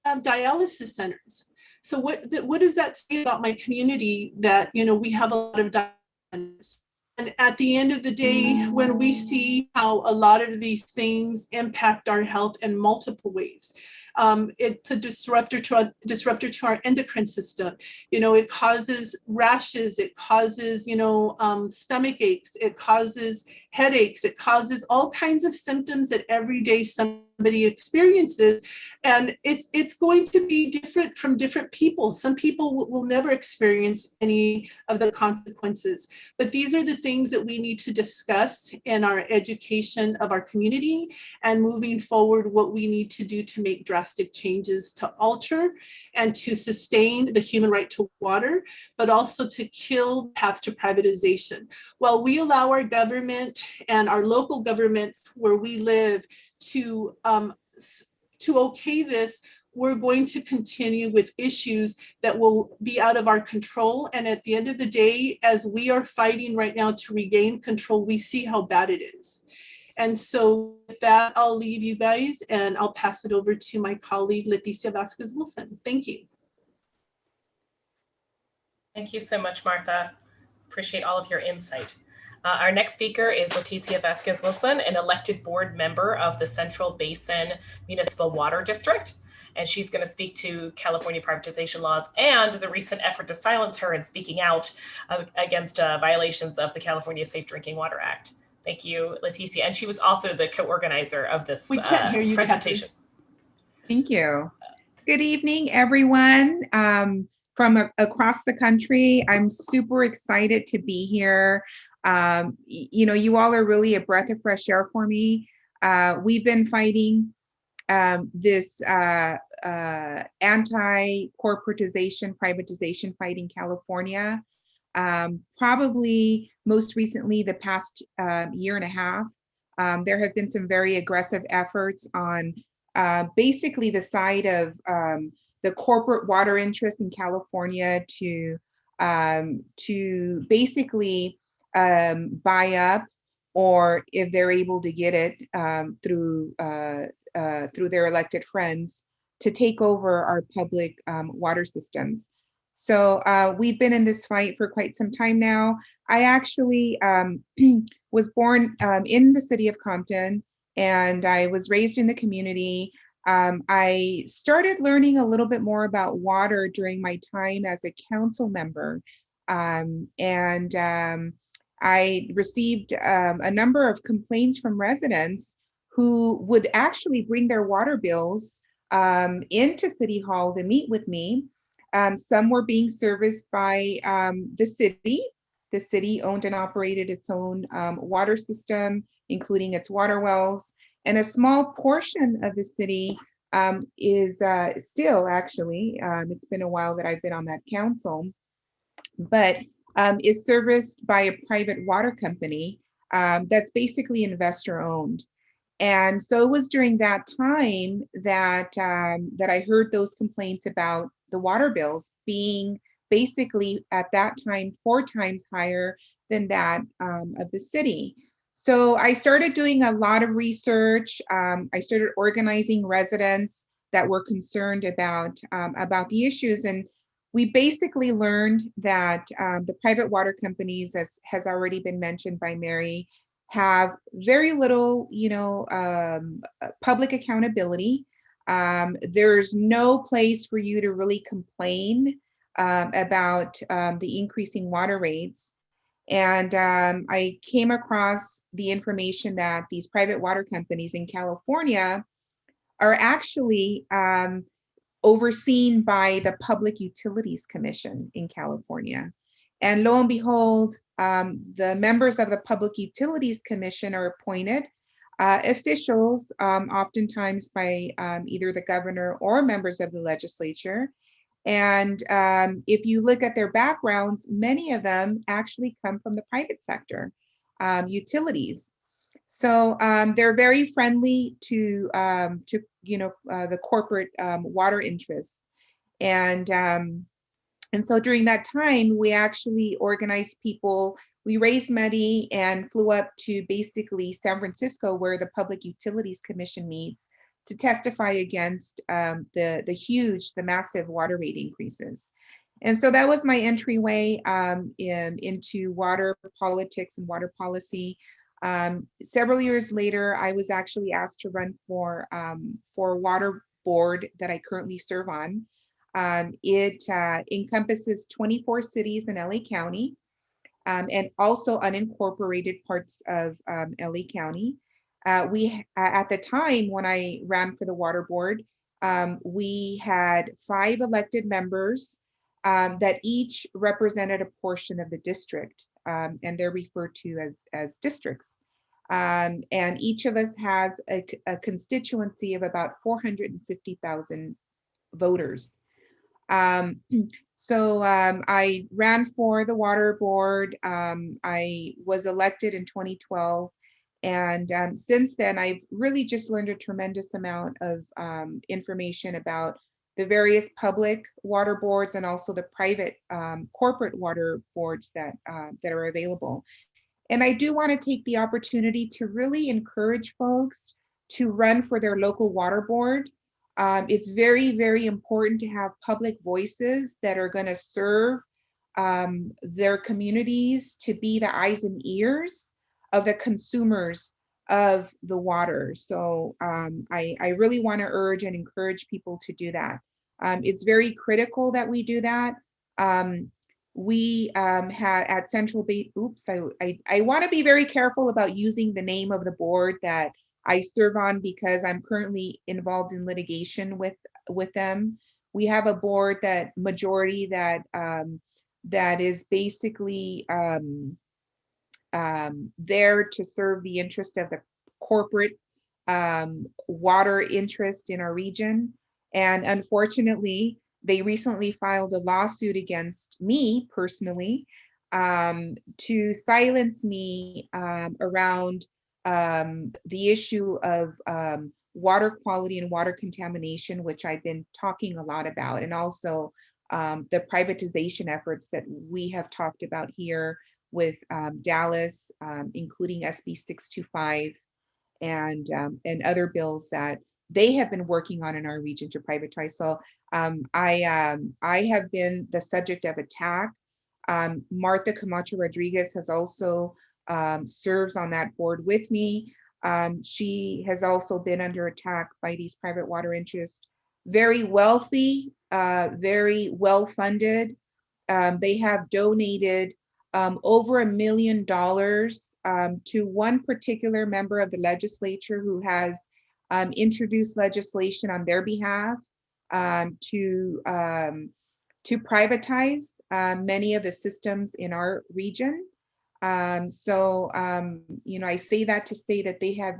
dialysis centers. So what does that say about my community, that, you know, we have a lot of dialysis? And at the end of the day, when we see how a lot of these things impact our health in multiple ways, it's a disruptor to our endocrine system. You know, it causes rashes, it causes, you know, stomach aches, it causes headaches, it causes all kinds of symptoms that every day somebody experiences. And it's going to be different from different people. Some people will never experience any of the consequences. But these are the things that we need to discuss in our education of our community, and moving forward, what we need to do to make drastic changes to alter and to sustain the human right to water, but also to kill the path to privatization. While we allow our government and our local governments where we live to okay this, we're going to continue with issues that will be out of our control. And at the end of the day, as we are fighting right now to regain control, we see how bad it is. And so with that, I'll leave you guys, and I'll pass it over to my colleague, Leticia Vasquez Wilson. Thank you. Thank you so much, Martha. Appreciate all of your insight. Our next speaker is Leticia Vasquez Wilson, an elected board member of the Central Basin Municipal Water District. And she's going to speak to California privatization laws and the recent effort to silence her in speaking out against violations of the California Safe Drinking Water Act. Thank you, Leticia. And she was also the co-organizer of this We can't hear you, presentation. Thank you. Good evening, everyone. From across the country, I'm super excited to be here. You know, you all are really a breath of fresh air for me. We've been fighting this anti-corporatization, privatization fight in California. Probably most recently, the past year and a half, there have been some very aggressive efforts on basically the side of the corporate water interest in California to basically buy up, or if they're able to get it through their elected friends, to take over our public water systems. So we've been in this fight for quite some time now. I actually was born in the city of Compton, and I was raised in the community. I started learning a little bit more about water during my time as a council member. I received a number of complaints from residents who would actually bring their water bills into City Hall to meet with me. Some were being serviced by the city. The city owned and operated its own water system, including its water wells. And a small portion of the city is still, actually, it's been a while that I've been on that council, but is serviced by a private water company that's basically investor owned. And so it was during that time that that I heard those complaints about the water bills being basically at that time 4 times higher than that of the city. So I started doing a lot of research. I started organizing residents that were concerned about the issues, and we basically learned that the private water companies, as has already been mentioned by Mary, have very little, public accountability. There's no place for you to really complain about the increasing water rates. And I came across the information that these private water companies in California are actually overseen by the Public Utilities Commission in California. And lo and behold, the members of the Public Utilities Commission are appointed officials, oftentimes by either the governor or members of the legislature. And if you look at their backgrounds, many of them actually come from the private sector, utilities. So they're very friendly to the corporate water interests. And so during that time, we actually organized people. We raised money and flew up to basically San Francisco, where the Public Utilities Commission meets, to testify against the massive water rate increases. And so that was my entryway into water politics and water policy. Several years later, I was actually asked to run for water board that I currently serve on. It encompasses 24 cities in LA County, and also unincorporated parts of LA County. We at the time when I ran for the water board, we had 5 elected members that each represented a portion of the district, and they're referred to as districts. And each of us has a constituency of about 450,000 voters. So I ran for the water board. I was elected in 2012. And since then, I've really just learned a tremendous amount of information about the various public water boards and also the private corporate water boards that are available. And I do want to take the opportunity to really encourage folks to run for their local water board. It's very, very important to have public voices that are going to serve their communities to be the eyes and ears of the consumers of the water. So I really want to urge and encourage people to do that. It's very critical that we do that. We had at Central Bay, oops, I want to be very careful about using the name of the board that I serve on because I'm currently involved in litigation with them. We have a board that majority that that is basically there to serve the interest of the corporate water interest in our region. And unfortunately, they recently filed a lawsuit against me personally to silence me around the issue of water quality and water contamination, which I've been talking a lot about, and also the privatization efforts that we have talked about here with Dallas, including SB 625 and other bills that they have been working on in our region to privatize. So I have been the subject of attack. Martha Camacho Rodriguez has also serves on that board with me. She has also been under attack by these private water interests, very wealthy, very well funded. They have donated over $1 million to one particular member of the legislature who has introduced legislation on their behalf to privatize many of the systems in our region. You know, I say that to say that they have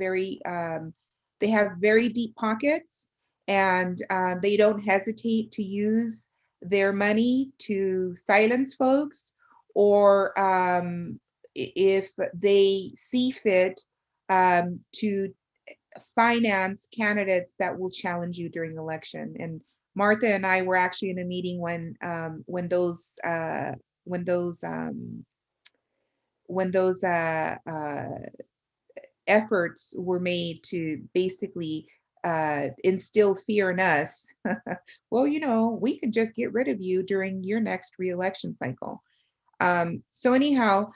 very deep pockets, and they don't hesitate to use their money to silence folks, or if they see fit to finance candidates that will challenge you during election. And Martha and I were actually in a meeting when those efforts were made to basically instill fear in us. Well, you know, we could just get rid of you during your next re-election cycle. So anyhow,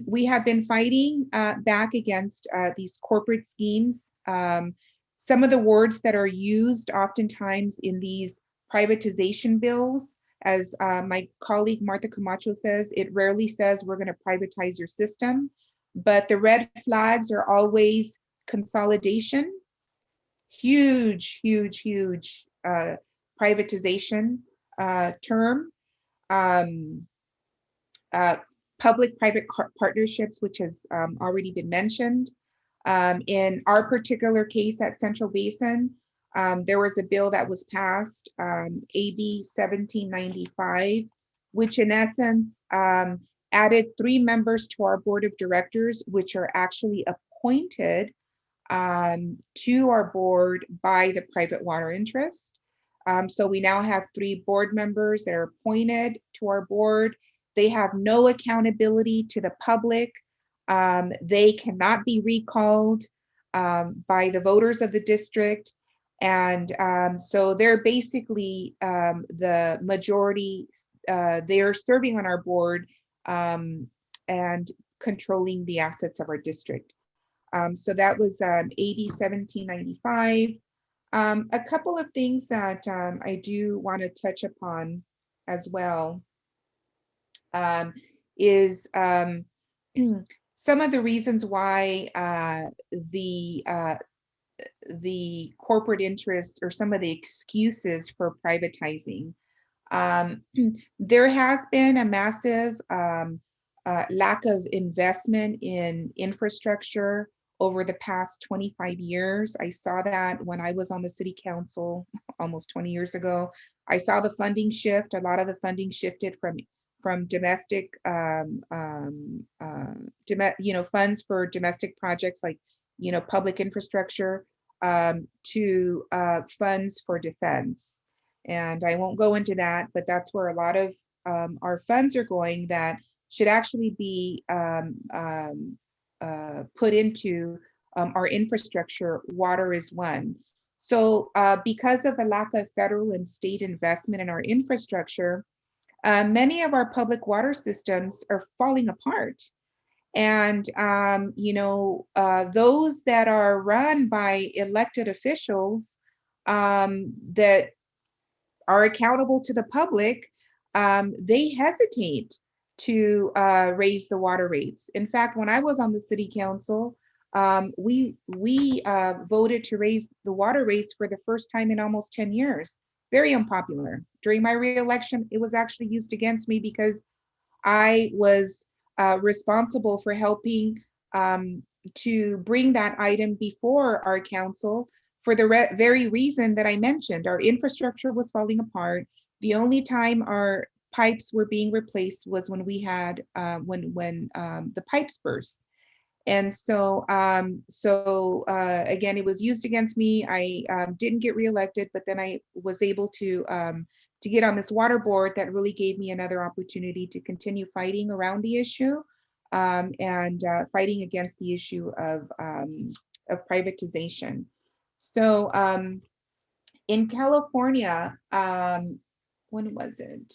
we have been fighting back against these corporate schemes. Some of the words that are used oftentimes in these privatization bills, as my colleague Martha Camacho says, it rarely says we're going to privatize your system, but the red flags are always consolidation, huge privatization term. Uh, Public-private partnerships, which has already been mentioned. In our particular case at Central Basin, there was a bill that was passed, AB 1795, which in essence added 3 members to our board of directors, which are actually appointed to our board by the private water interest. So we now have 3 board members that are appointed to our board. They have no accountability to the public. They cannot be recalled by the voters of the district. And so they're basically the majority, they're serving on our board and controlling the assets of our district. So that was AB 1795. A couple of things that I do want to touch upon as well is some of the reasons why the corporate interests, or some of the excuses for privatizing. There has been a massive lack of investment in infrastructure over the past 25 years. I saw that when I was on the city council almost 20 years ago. I saw the funding shift. A lot of the funding shifted from domestic, funds for domestic projects like, public infrastructure to funds for defense. And I won't go into that, but that's where a lot of our funds are going that should actually be put into our infrastructure. Water is one. So because of a lack of federal and state investment in our infrastructure, many of our public water systems are falling apart. And, those that are run by elected officials that are accountable to the public, they hesitate to raise the water rates. In fact, when I was on the city council, we voted to raise the water rates for the first time in almost 10 years. Very unpopular. During my reelection, it was actually used against me because I was responsible for helping to bring that item before our council for the very reason that I mentioned. Our infrastructure was falling apart. The only time our pipes were being replaced was when we had when the pipes burst. And so, again, it was used against me. I didn't get reelected, but then I was able to get on this water board that really gave me another opportunity to continue fighting around the issue and fighting against the issue of privatization. So in California, when was it?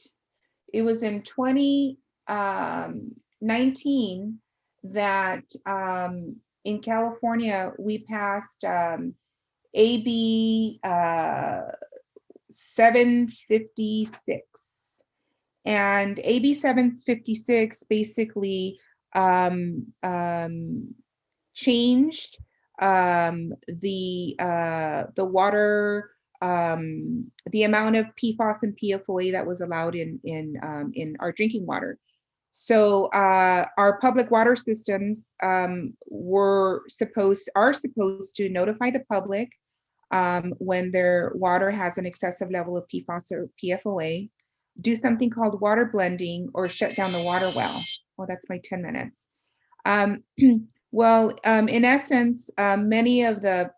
It was in 2019 that in California, we passed AB 756. And AB 756 basically changed the water, the amount of PFAS and PFOA that was allowed in our drinking water. So our public water systems are supposed to notify the public when their water has an excessive level of PFAS or PFOA, do something called water blending, or shut down the water well. Well, that's my 10 minutes. In essence, many of the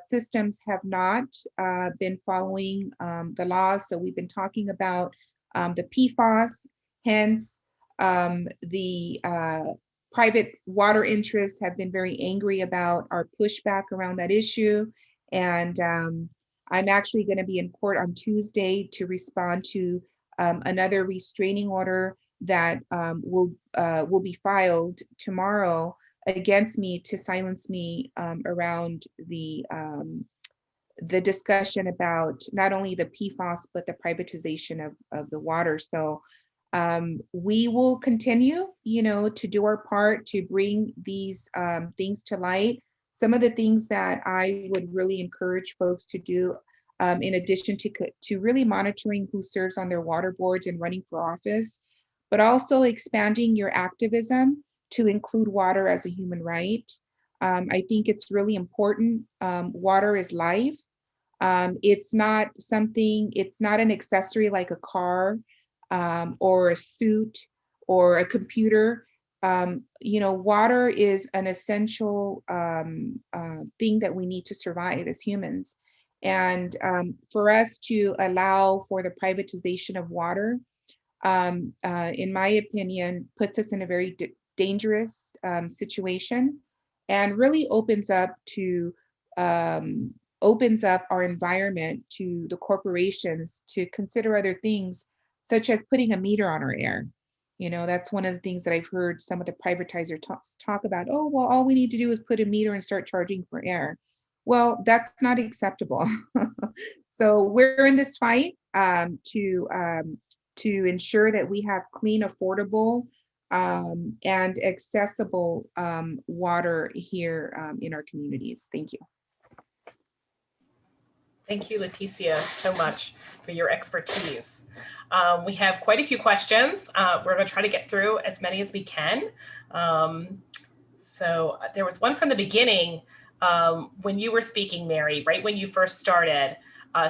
systems have not been following the laws. So we've been talking about the PFAS, hence the private water interests have been very angry about our pushback around that issue. And I'm actually going to be in court on Tuesday to respond to another restraining order that will be filed tomorrow against me to silence me around the discussion about not only the PFAS, but the privatization of the water. So we will continue, to do our part to bring these things to light. Some of the things that I would really encourage folks to do, in addition to really monitoring who serves on their water boards and running for office, but also expanding your activism to include water as a human right. I think it's really important. Water is life. It's not an accessory like a car or a suit or a computer. Water is an essential thing that we need to survive as humans. And for us to allow for the privatization of water, in my opinion, puts us in a very dangerous situation and really opens up our environment to the corporations to consider other things, such as putting a meter on our air. That's one of the things that I've heard some of the privatizers talk about. Oh, well, all we need to do is put a meter and start charging for air. Well, that's not acceptable. So we're in this fight to ensure that we have clean, affordable, and accessible water here in our communities. Thank you. Thank you, Leticia, so much for your expertise. We have quite a few questions. We're going to try to get through as many as we can. So there was one from the beginning when you were speaking, Mary, right when you first started.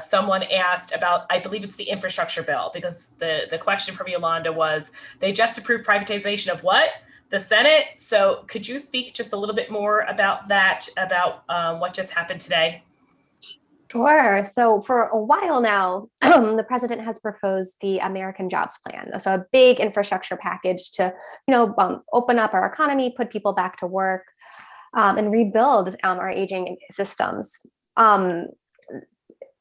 Someone asked about, I believe it's the infrastructure bill, because the question from Yolanda was, they just approved privatization of what? The Senate. So could you speak just a little bit more about that, about what just happened today? Sure. So for a while now, the president has proposed the American Jobs Plan. So a big infrastructure package to, open up our economy, put people back to work, and rebuild our aging systems.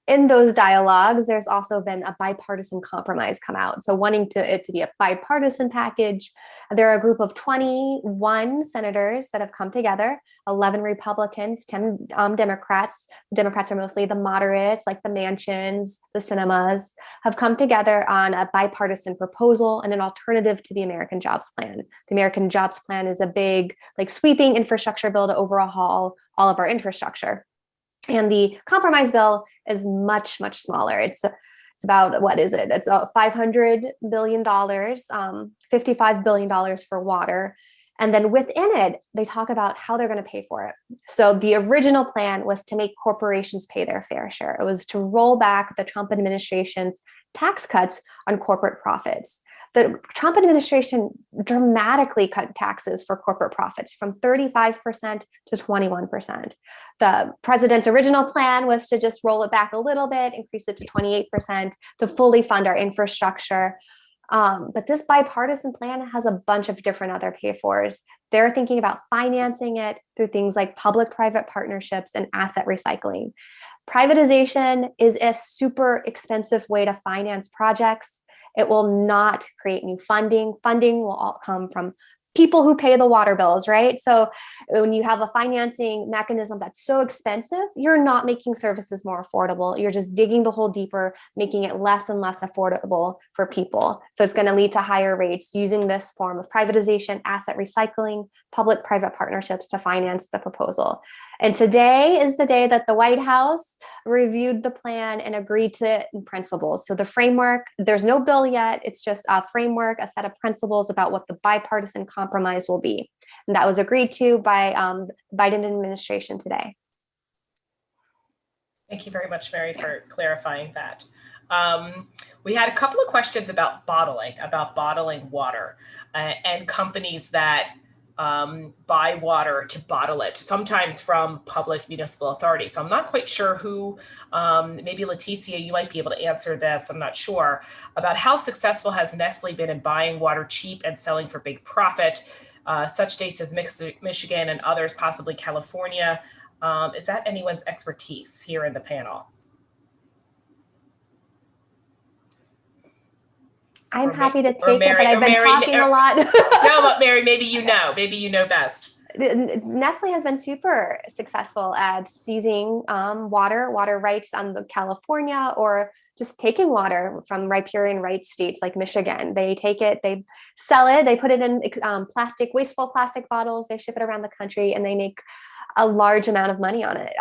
in those dialogues, there's also been a bipartisan compromise come out. So wanting it to be a bipartisan package, there are a group of 21 senators that have come together, 11 Republicans, 10 Democrats. Democrats are mostly the moderates, like the Mansions, the Cinemas, have come together on a bipartisan proposal and an alternative to the American Jobs Plan. The American Jobs Plan is a big, like, sweeping infrastructure bill to overhaul all of our infrastructure. And the compromise bill is much, much smaller. It's about, what is it? It's $500 billion, $55 billion for water. And then within it, they talk about how they're going to pay for it. So the original plan was to make corporations pay their fair share. It was to roll back the Trump administration's tax cuts on corporate profits. The Trump administration dramatically cut taxes for corporate profits from 35% to 21%. The president's original plan was to just roll it back a little bit, increase it to 28% to fully fund our infrastructure. But this bipartisan plan has a bunch of different other pay-fors. They're thinking about financing it through things like public-private partnerships and asset recycling. Privatization is a super expensive way to finance projects. It will not create new funding. Funding will all come from people who pay the water bills, right? So when you have a financing mechanism that's so expensive, you're not making services more affordable. You're just digging the hole deeper, making it less and less affordable for people. So it's going to lead to higher rates using this form of privatization, asset recycling, public-private partnerships to finance the proposal. And today is the day that the White House reviewed the plan and agreed to it in principles. So the framework, there's no bill yet. It's just a framework, a set of principles about what the bipartisan compromise will be. And that was agreed to by the Biden administration today. Thank you very much, Mary, for clarifying that. We had a couple of questions about bottling water and companies that buy water to bottle it, sometimes from public municipal authorities. So I'm not quite sure who, maybe Leticia, you might be able to answer this, I'm not sure, about how successful has Nestle been in buying water cheap and selling for big profit, such states as Michigan and others, possibly California. Is that anyone's expertise here in the panel? I'm happy to take it, but I've been talking a lot. No, but Mary, maybe you know best. Nestle has been super successful at seizing water rights on the California, or just taking water from riparian rights states like Michigan. They take it, they sell it, they put it in wasteful plastic bottles, they ship it around the country, and they make a large amount of money on it.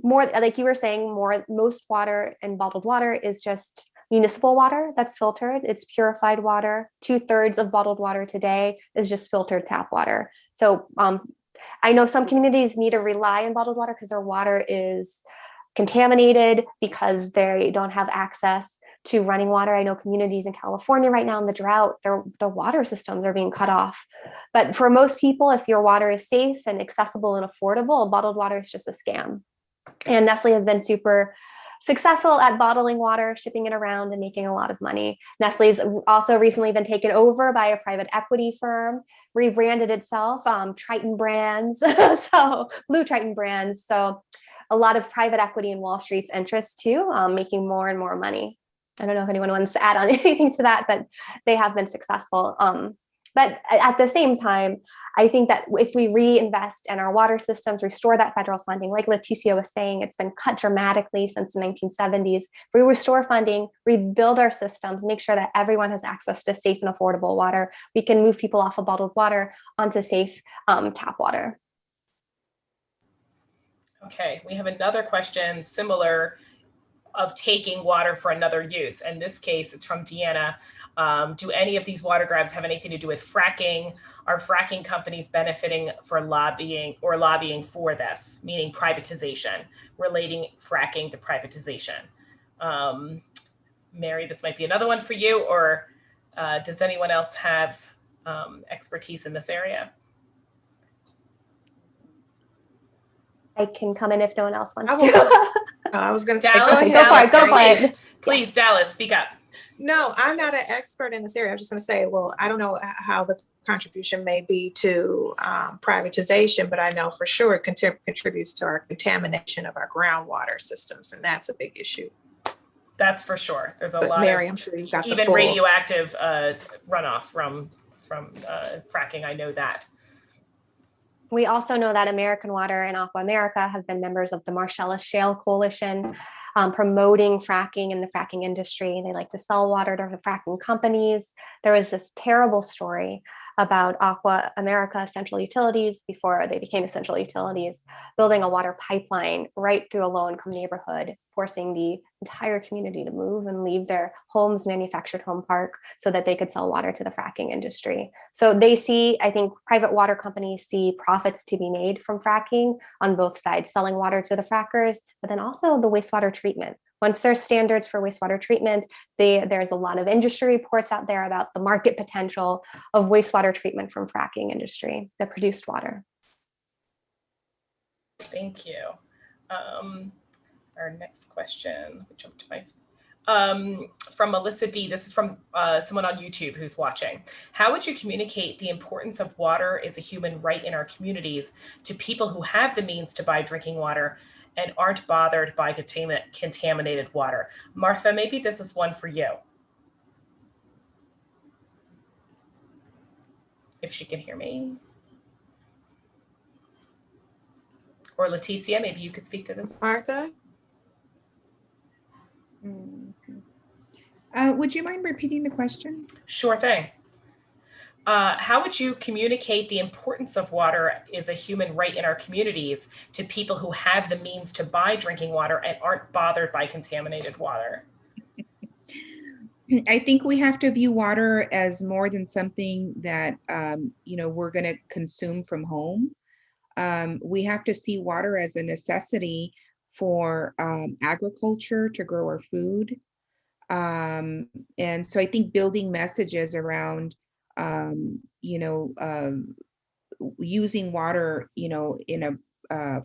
More, like you were saying, most water and bottled water is just municipal water that's filtered. It's purified water. 2/3 of bottled water today is just filtered tap water. So I know some communities need to rely on bottled water because their water is contaminated because they don't have access to running water. I know communities in California right now in the drought, their water systems are being cut off. But for most people, if your water is safe and accessible and affordable, bottled water is just a scam. And Nestle has been super successful at bottling water, shipping it around, and making a lot of money. Nestle's also recently been taken over by a private equity firm, rebranded itself, Triton Brands, so Blue Triton Brands. So a lot of private equity in Wall Street's interest too, making more and more money. I don't know if anyone wants to add on anything to that, but they have been successful. But at the same time, I think that if we reinvest in our water systems, restore that federal funding, like Leticia was saying, it's been cut dramatically since the 1970s. If we restore funding, rebuild our systems, make sure that everyone has access to safe and affordable water, we can move people off of bottled water onto safe tap water. Okay, we have another question similar of taking water for another use. In this case, it's from Deanna. Do any of these water grabs have anything to do with fracking? Are fracking companies benefiting for lobbying for this, meaning privatization, relating fracking to privatization? Mary, this might be another one for you, or does anyone else have expertise in this area? I can come in if no one else wants to. I was going to Dallas, go for it. Please, yes. Dallas, speak up. No, I'm not an expert in this area. I'm just going to say, well, I don't know how the contribution may be to privatization, but I know for sure it contributes to our contamination of our groundwater systems, and that's a big issue. That's for sure. There's a But lot Mary, of I'm sure you've got the even full. radioactive runoff from fracking. I know that. We also know that American Water and Aqua America have been members of the Marcellus Shale Coalition, promoting fracking in the fracking industry. They like to sell water to the fracking companies. There was this terrible story about Aqua America Central Utilities, before they became Essential Utilities, building a water pipeline right through a low-income neighborhood, forcing the entire community to move and leave their homes, manufactured home park, so that they could sell water to the fracking industry. So they see, I think private water companies see profits to be made from fracking on both sides, selling water to the frackers, but then also the wastewater treatment. Once there's standards for wastewater treatment, there's a lot of industry reports out there about the market potential of wastewater treatment from fracking industry, the produced water. Thank you. Our next question, jump to my from Melissa D. This is from someone on YouTube who's watching. How would you communicate the importance of water as a human right in our communities to people who have the means to buy drinking water and aren't bothered by contaminated water? Martha, maybe this is one for you. If she can hear me. Or Leticia, maybe you could speak to this. Martha? Would you mind repeating the question? Sure thing. How would you communicate the importance of water as a human right in our communities to people who have the means to buy drinking water and aren't bothered by contaminated water? I think we have to view water as more than something that we're going to consume from home. We have to see water as a necessity for agriculture to grow our food. And so I think building messages around, using water, in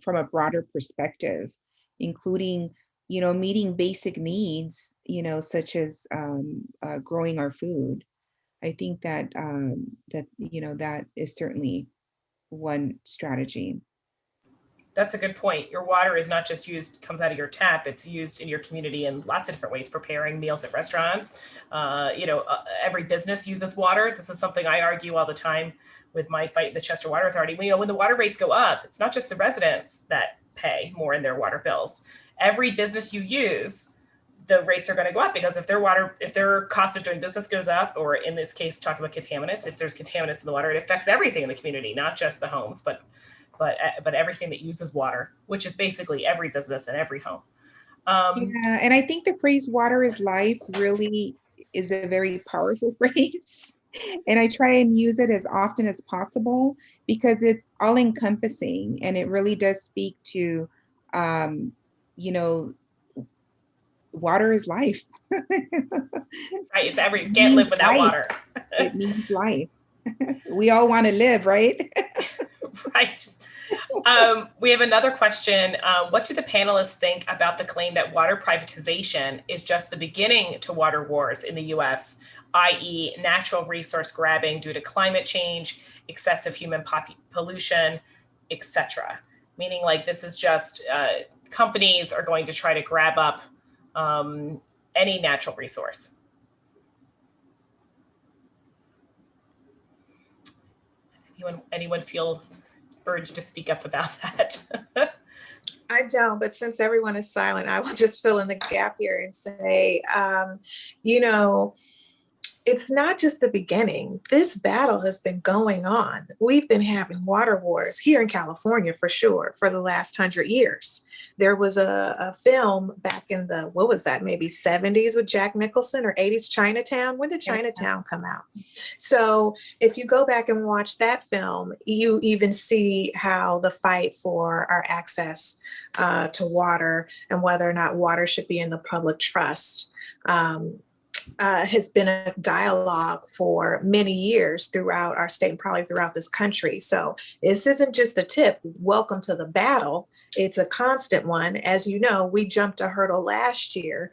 from a broader perspective, including, meeting basic needs, such as growing our food. I think that that is certainly one strategy. That's a good point. Your water is not just comes out of your tap. It's used in your community in lots of different ways, preparing meals at restaurants. Every business uses water. This is something I argue all the time with my fight in the Chester Water Authority. When the water rates go up, it's not just the residents that pay more in their water bills. Every business you use, the rates are going to go up, because if their cost of doing business goes up, or in this case, talking about contaminants, if there's contaminants in the water, it affects everything in the community, not just the homes, but everything that uses water, which is basically every business and every home. Yeah, and I think the phrase "water is life" really is a very powerful phrase, and I try and use it as often as possible because it's all-encompassing, and it really does speak to, water is life. Right, it's you can't live without water. It means life. We all want to live, right? Right. We have another question. What do the panelists think about the claim that water privatization is just the beginning to water wars in the US, i.e. natural resource grabbing due to climate change, excessive human pollution, etc.? Meaning like this is just companies are going to try to grab up any natural resource. Anyone feel urged to speak up about that? I don't, but since everyone is silent, I will just fill in the gap here and say, it's not just the beginning. This battle has been going on. We've been having water wars here in California for sure for the last 100 years. There was a film back in the, maybe 70s with Jack Nicholson, or 80s, Chinatown. When did Chinatown come out? So if you go back and watch that film, you even see how the fight for our access to water and whether or not water should be in the public trust has been a dialogue for many years throughout our state and probably throughout this country. So this isn't just the tip. Welcome to the battle. It's a constant one. As you know, we jumped a hurdle last year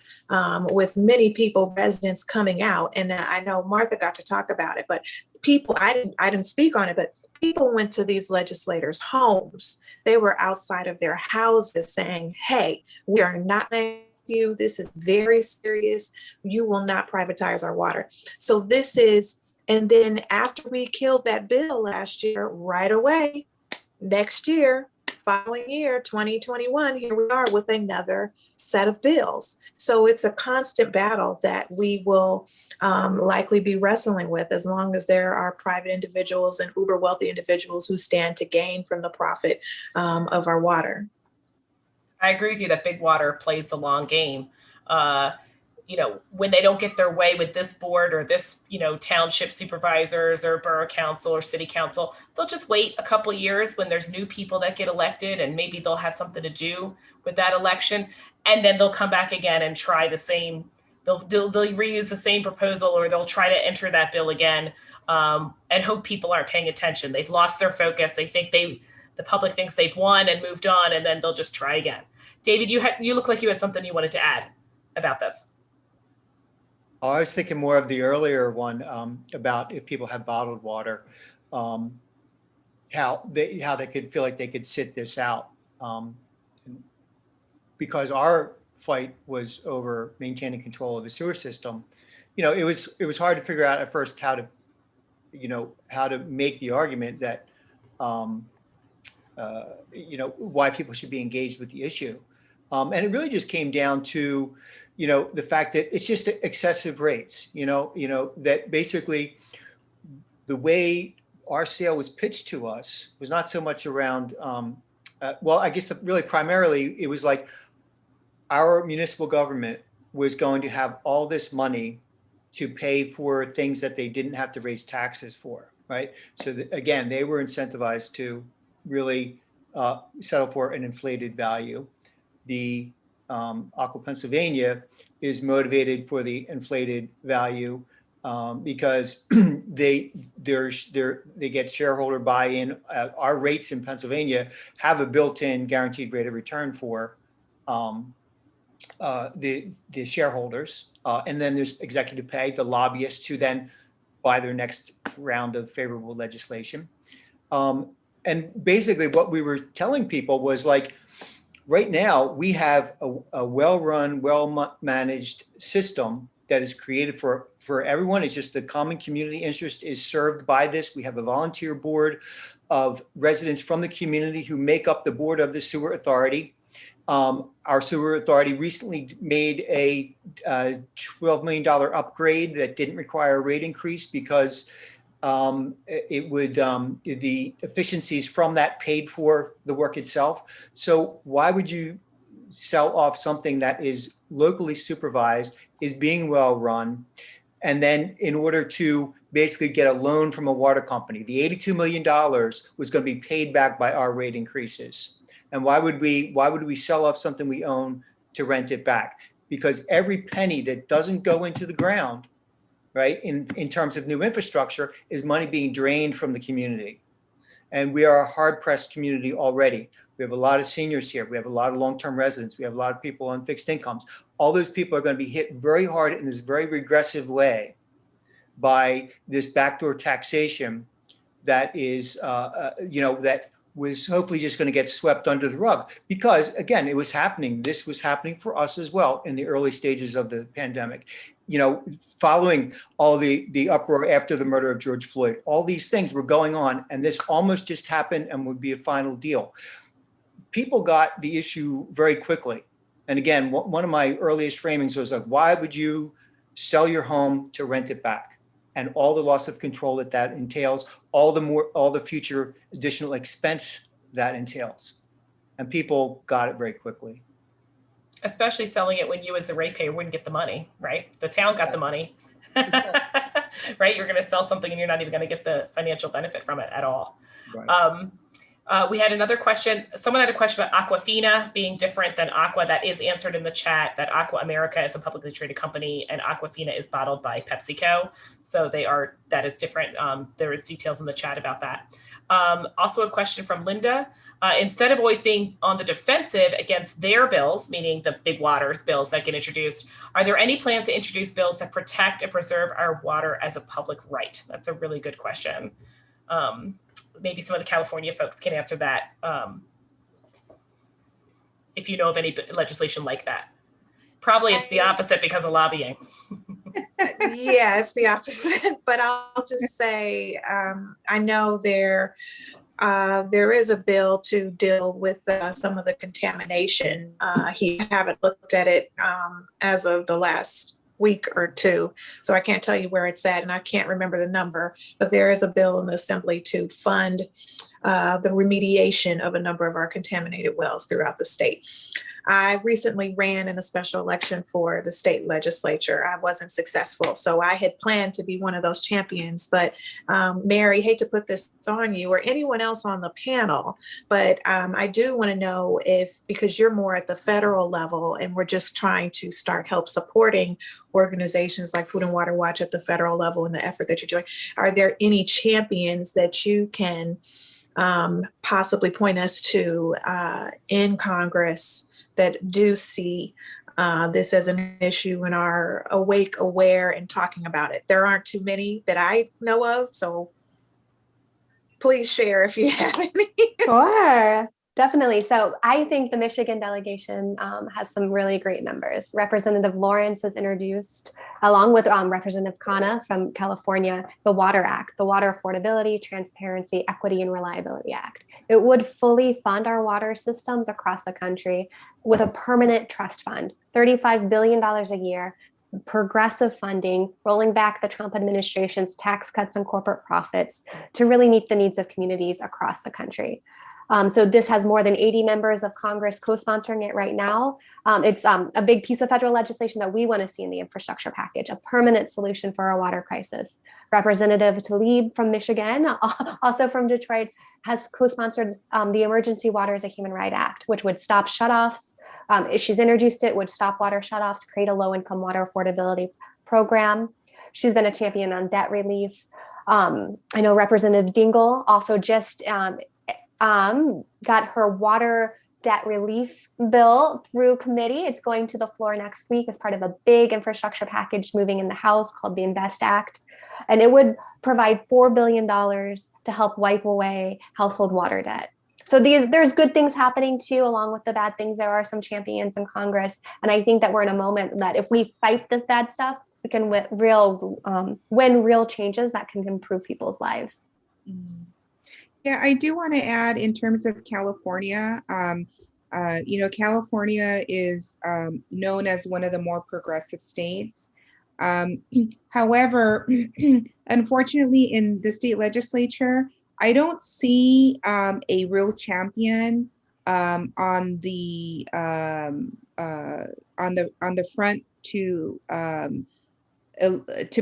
with many residents coming out. And I know Martha got to talk about it, but people, I didn't speak on it, but people went to these legislators' homes. They were outside of their houses saying, hey, we are not you. This is very serious. You will not privatize our water. So this is, and then after we killed that bill last year, right away, next year, following year, 2021, here we are with another set of bills. So it's a constant battle that we will likely be wrestling with as long as there are private individuals and uber wealthy individuals who stand to gain from the profit of our water. I agree with you that big water plays the long game. You know, when they don't get their way with this board or this, you know, township supervisors or borough council or city council, they'll just wait a couple of years when there's new people that get elected and maybe they'll have something to do with that election. And then they'll come back again and try the same, they'll reuse the same proposal, or they'll try to enter that bill again and hope people aren't paying attention. They've lost their focus. They think the public thinks they've won and moved on, and then they'll just try again. David, you look like you had something you wanted to add about this. I was thinking more of the earlier one about if people have bottled water, how they could feel like they could sit this out, because our fight was over maintaining control of the sewer system. You know, it was hard to figure out at first how to make the argument that why people should be engaged with the issue. And it really just came down to, the fact that it's just excessive rates, that basically the way our sale was pitched to us was not so much around, I guess really primarily it was like our municipal government was going to have all this money to pay for things that they didn't have to raise taxes for, right? So again, they were incentivized to really settle for an inflated value. The Aqua Pennsylvania is motivated for the inflated value because they get shareholder buy-in. Our rates in Pennsylvania have a built-in guaranteed rate of return for the shareholders, and then there's executive pay, the lobbyists who then buy their next round of favorable legislation. And basically what we were telling people was like, right now we have a well-run, well-managed system that is created for everyone. It's just the common community interest is served by this. We have a volunteer board of residents from the community who make up the board of the sewer authority. Our sewer authority recently made a $12 million upgrade that didn't require a rate increase because it would the efficiencies from that paid for the work itself. So why would you sell off something that is locally supervised, is being well run, and then in order to basically get a loan from a water company, the $82 million was going to be paid back by our rate increases? And why would we sell off something we own to rent it back? Because every penny that doesn't go into the ground, right, in terms of new infrastructure, is money being drained from the community. And we are a hard-pressed community already. We have a lot of seniors here. We have a lot of long-term residents. We have a lot of people on fixed incomes. All those people are going to be hit very hard in this very regressive way by this backdoor taxation that is, that was hopefully just going to get swept under the rug. Because again, it was happening. This was happening for us as well in the early stages of the pandemic. Following all the uproar after the murder of George Floyd, all these things were going on, and this almost just happened and would be a final deal. People got the issue very quickly. And again, one of my earliest framings was like, why would you sell your home to rent it back? And all the loss of control that entails, all the future additional expense that entails. And people got it very quickly. Especially selling it when you as the ratepayer wouldn't get the money, right? The town got the money, right? You're going to sell something and you're not even going to get the financial benefit from it at all. Right. We had another question. Someone had a question about Aquafina being different than Aqua. That is answered in the chat, that Aqua America is a publicly traded company and Aquafina is bottled by PepsiCo. So that is different. There is details in the chat about that. Also a question from Linda. Instead of always being on the defensive against their bills, meaning the big waters bills that get introduced, are there any plans to introduce bills that protect and preserve our water as a public right? That's a really good question. Maybe some of the California folks can answer that if you know of any legislation like that. Probably it's the opposite because of lobbying. Yeah, it's the opposite. But I'll just say, I know there is a bill to deal with some of the contamination. He haven't looked at it as of the last week or two, so I can't tell you where it's at, and I can't remember the number, but there is a bill in the assembly to fund the remediation of a number of our contaminated wells throughout the state. I recently ran in a special election for the state legislature. I wasn't successful, so I had planned to be one of those champions. But Mary, hate to put this on you or anyone else on the panel, but I do want to know if, because you're more at the federal level and we're just trying to start help supporting organizations like Food and Water Watch at the federal level in the effort that you're doing, are there any champions that you can possibly point us to in Congress that do see this as an issue and are awake, aware, and talking about it? There aren't too many that I know of, so please share if you have any. Sure, definitely. So I think the Michigan delegation has some really great members. Representative Lawrence has introduced, along with Representative Khanna from California, the Water Act, the Water Affordability, Transparency, Equity, and Reliability Act. It would fully fund our water systems across the country with a permanent trust fund, $35 billion a year, progressive funding, rolling back the Trump administration's tax cuts and corporate profits to really meet the needs of communities across the country. So this has more than 80 members of Congress co-sponsoring it right now. It's a big piece of federal legislation that we want to see in the infrastructure package, a permanent solution for our water crisis. Representative Tlaib from Michigan, also from Detroit, has co-sponsored the Emergency Water as a Human Right Act, which would stop shutoffs. She's introduced it, would stop water shutoffs, create a low-income water affordability program. She's been a champion on debt relief. I know Representative Dingell also just got her water debt relief bill through committee. It's going to the floor next week as part of a big infrastructure package moving in the House called the Invest Act. And it would provide $4 billion to help wipe away household water debt. So there's good things happening too, along with the bad things. There are some champions in Congress. And I think that we're in a moment that if we fight this bad stuff, we can win real changes that can improve people's lives. Yeah, I do want to add in terms of California, California is known as one of the more progressive states. However, unfortunately, in the state legislature, I don't see a real champion on the front to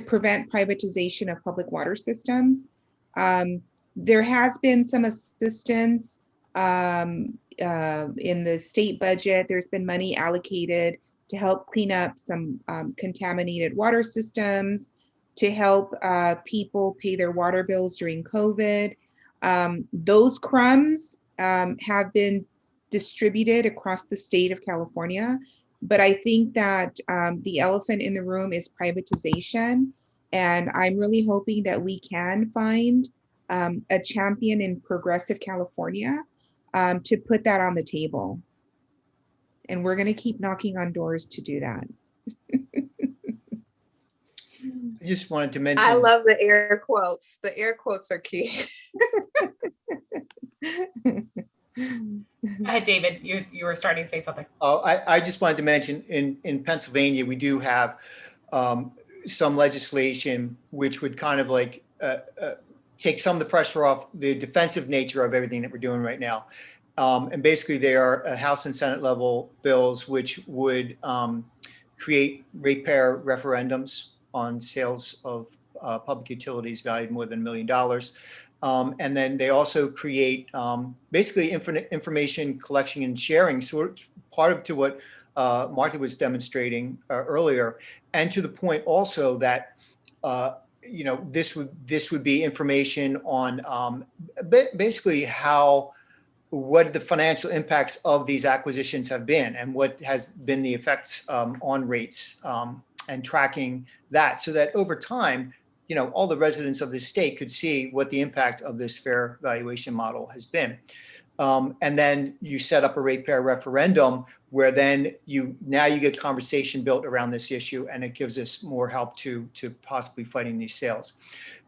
prevent privatization of public water systems. There has been some assistance in the state budget. There's been money allocated to help clean up some contaminated water systems, to help people pay their water bills during COVID. Those crumbs have been distributed across the state of California. But I think that the elephant in the room is privatization. And I'm really hoping that we can find a champion in progressive California to put that on the table. And we're going to keep knocking on doors to do that. I just wanted to mention. I love the air quotes. The air quotes are key. Go ahead, David. You were starting to say something. Oh, I just wanted to mention in Pennsylvania, we do have some legislation which would kind of like take some of the pressure off the defensive nature of everything that we're doing right now. And basically they are House and Senate level bills, which would create ratepayer referendums on sales of public utilities valued more than $1 million. And then they also create basically information collection and sharing. So part of to what Martha was demonstrating earlier, and to the point also that this would be information on basically what the financial impacts of these acquisitions have been and what has been the effects on rates and tracking that, so that over time, all the residents of the state could see what the impact of this fair valuation model has been. And then you set up a ratepayer referendum where then now you get conversation built around this issue, and it gives us more help to possibly fighting these sales.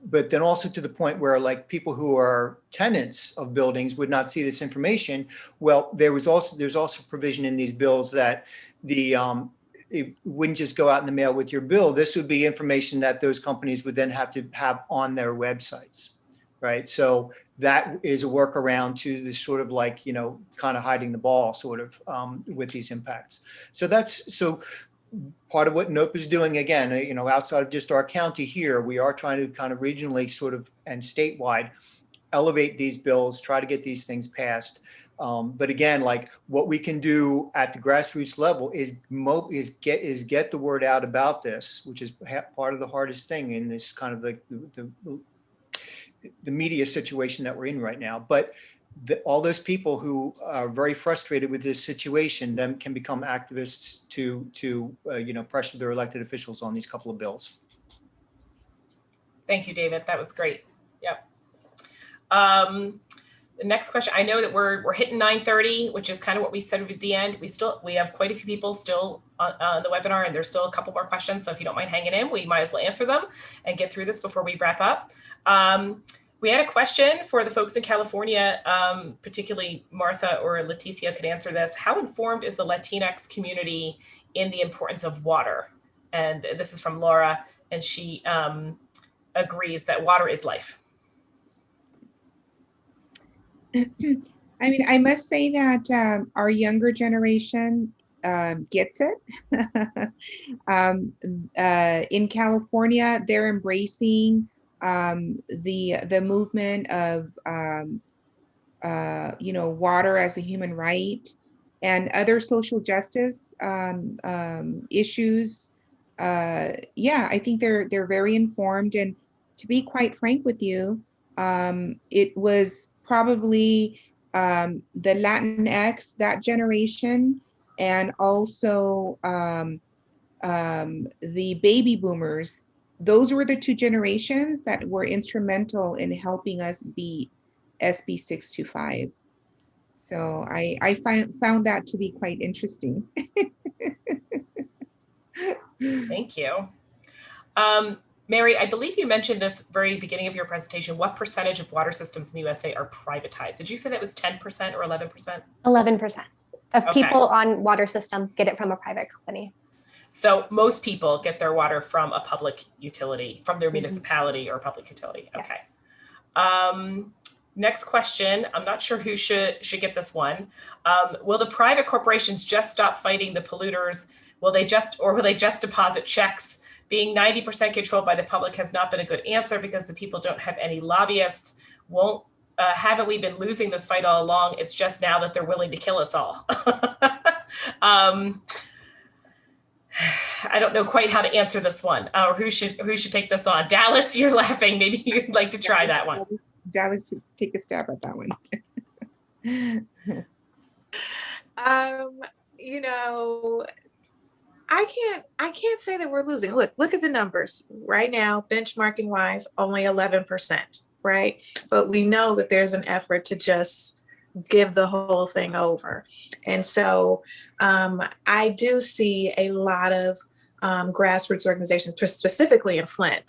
But then also to the point where like people who are tenants of buildings would not see this information. Well, there's also provision in these bills that it wouldn't just go out in the mail with your bill. This would be information that those companies would then have to have on their websites, right? So that is a workaround to this sort of like, kind of hiding the ball sort of with these impacts. So so part of what NOPE is doing, again, outside of just our county here, we are trying to kind of regionally sort of and statewide elevate these bills, try to get these things passed. But again, like what we can do at the grassroots level is get the word out about this, which is part of the hardest thing in this kind of the media situation that we're in right now. But all those people who are very frustrated with this situation then can become activists to pressure their elected officials on these couple of bills. Thank you, David. That was great. Yep. The next question, I know that we're hitting 9:30, which is kind of what we said at the end. We have quite a few people still on the webinar, and there's still a couple more questions. So if you don't mind hanging in, we might as well answer them and get through this before we wrap up. We had a question for the folks in California, particularly Martha or Leticia could answer this. How informed is the Latinx community in the importance of water? And this is from Laura, and she agrees that water is life. I mean, I must say that our younger generation gets it. In California, they're embracing the movement of water as a human right and other social justice issues. I think they're very informed, and to be quite frank with you, it was probably the Latinx, that generation, and also the baby boomers. Those were the two generations that were instrumental in helping us beat SB 625. So I found that to be quite interesting. Thank you. Mary, I believe you mentioned this very beginning of your presentation. What percentage of water systems in the USA are privatized? Did you say that was 10% or 11%? 11% of Okay. people on water systems get it from a private company. So most people get their water from a public utility, from their municipality or public utility. Yes. Okay. Next question. I'm not sure who should get this one. Will the private corporations just stop fighting the polluters? Will they just deposit checks? Being 90% controlled by the public has not been a good answer because the people don't have any lobbyists. Haven't we been losing this fight all along? It's just now that they're willing to kill us all. I don't know quite how to answer this one. Or who should take this on? Dallas, you're laughing. Maybe you'd like to try that one. Dallas, take a stab at that one. I can't say that we're losing. Look at the numbers right now. Benchmarking wise, only 11%, right? But we know that there's an effort to just give the whole thing over, and so I do see a lot of grassroots organizations, specifically in Flint,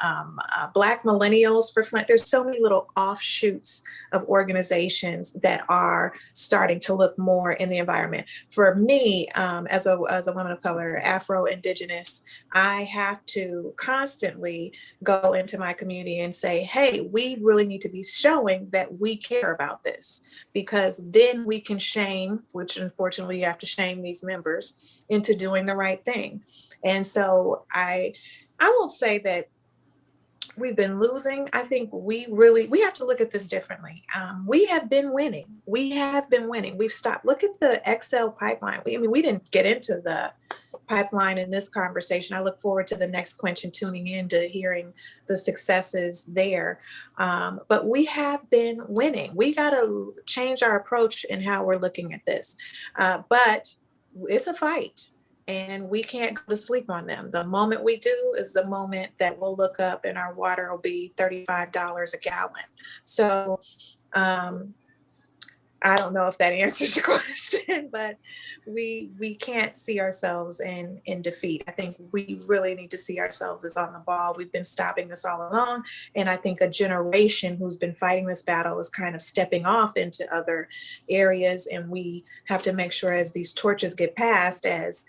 Black Millennials for Flint. There's so many little offshoots of organizations that are starting to look more in the environment. For me, as a woman of color, Afro-Indigenous, I have to constantly go into my community and say, hey, we really need to be showing that we care about this, because then we can shame, which unfortunately you have to shame these members into doing the right thing. And so I won't say that we've been losing. I think we have to look at this differently. We have been winning. We've stopped. Look at the XL pipeline. We didn't get into the pipeline in this conversation. I look forward to the next Quench and tuning in to hearing the successes there. But we have been winning. We got to change our approach in how we're looking at this. But it's a fight. And we can't go to sleep on them. The moment we do is the moment that we'll look up and our water will be $35 a gallon. So I don't know if that answers your question, but we can't see ourselves in defeat. I think we really need to see ourselves as on the ball. We've been stopping this all along, and I think a generation who's been fighting this battle is kind of stepping off into other areas, and we have to make sure as these torches get passed, as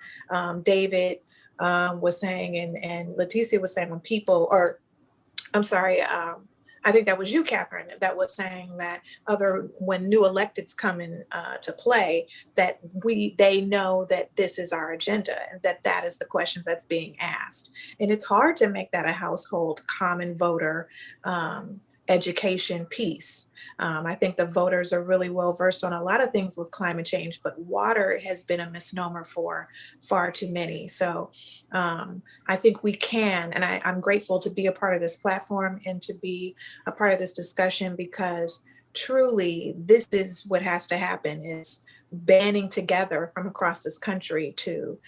David was saying, and Leticia was saying, when people, or I'm sorry, I think that was you, Catherine, that was saying that when new electeds come in to play, that they know that this is our agenda and that is the questions that's being asked. And it's hard to make that a household common voter education piece. I think the voters are really well versed on a lot of things with climate change, but water has been a misnomer for far too many. So I think we can, and I'm grateful to be a part of this platform and to be a part of this discussion, because truly this is what has to happen, is banding together from across this country to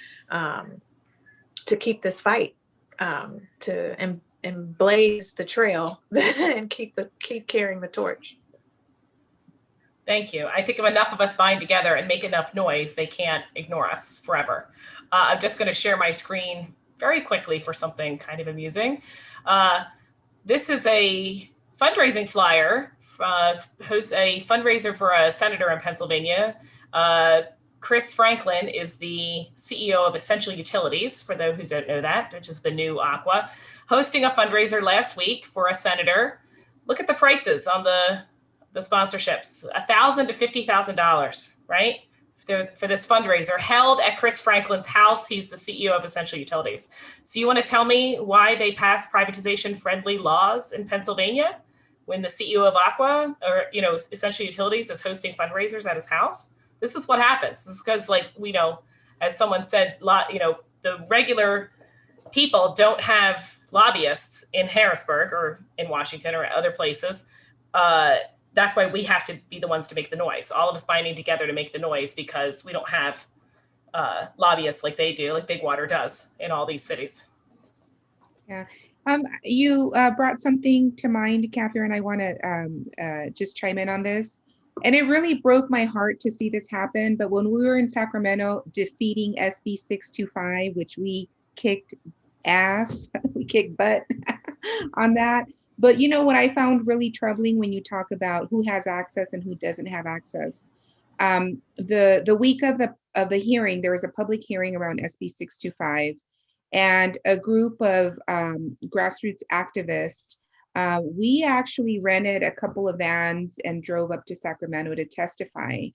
keep this fight, and blaze the trail and keep carrying the torch. Thank you. I think if enough of us bind together and make enough noise, they can't ignore us forever. I'm just going to share my screen very quickly for something kind of amusing. This is a fundraising flyer, hosts a fundraiser for a senator in Pennsylvania. Chris Franklin is the CEO of Essential Utilities, for those who don't know that, which is the new Aqua, hosting a fundraiser last week for a senator. Look at the prices on the sponsorships, $1,000 to $50,000, right? For this fundraiser held at Chris Franklin's house. He's the CEO of Essential Utilities. So you want to tell me why they passed privatization-friendly laws in Pennsylvania when the CEO of Aqua, or Essential Utilities, is hosting fundraisers at his house? This is what happens. This is because, as someone said, the regular people don't have lobbyists in Harrisburg or in Washington or other places. That's why we have to be the ones to make the noise. All of us binding together to make the noise, because we don't have lobbyists like they do, like Big Water does in all these cities. Yeah. You brought something to mind, Catherine. I want to just chime in on this. And it really broke my heart to see this happen. But when we were in Sacramento defeating SB 625, which we kicked ass, we kicked butt on that. But what I found really troubling when you talk about who has access and who doesn't have access. The week of the hearing, there was a public hearing around SB 625, and a group of grassroots activists. We actually rented a couple of vans and drove up to Sacramento to testify.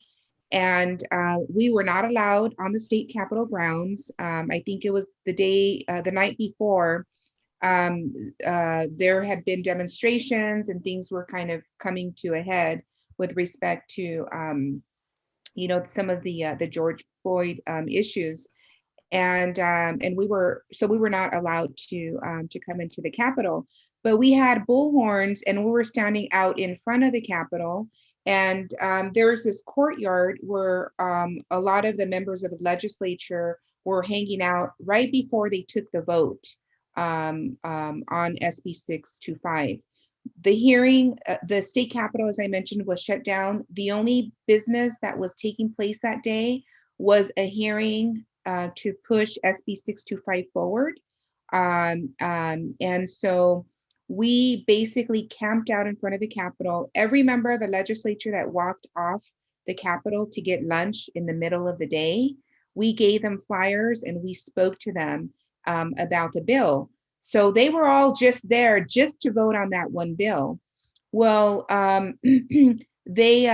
And we were not allowed on the state capitol grounds. I think it was the night before. There had been demonstrations and things were kind of coming to a head with respect to, some of the George Floyd issues, and we were not allowed to come into the Capitol, but we had bullhorns and we were standing out in front of the Capitol, and there was this courtyard where a lot of the members of the legislature were hanging out right before they took the vote on SB 625. The hearing, the state capitol, as I mentioned, was shut down. The only business that was taking place that day was a hearing to push SB 625 forward. And so we basically camped out in front of the Capitol. Every member of the legislature that walked off the Capitol to get lunch in the middle of the day, we gave them flyers and we spoke to them about the bill. So they were all just there just to vote on that one bill. Well, they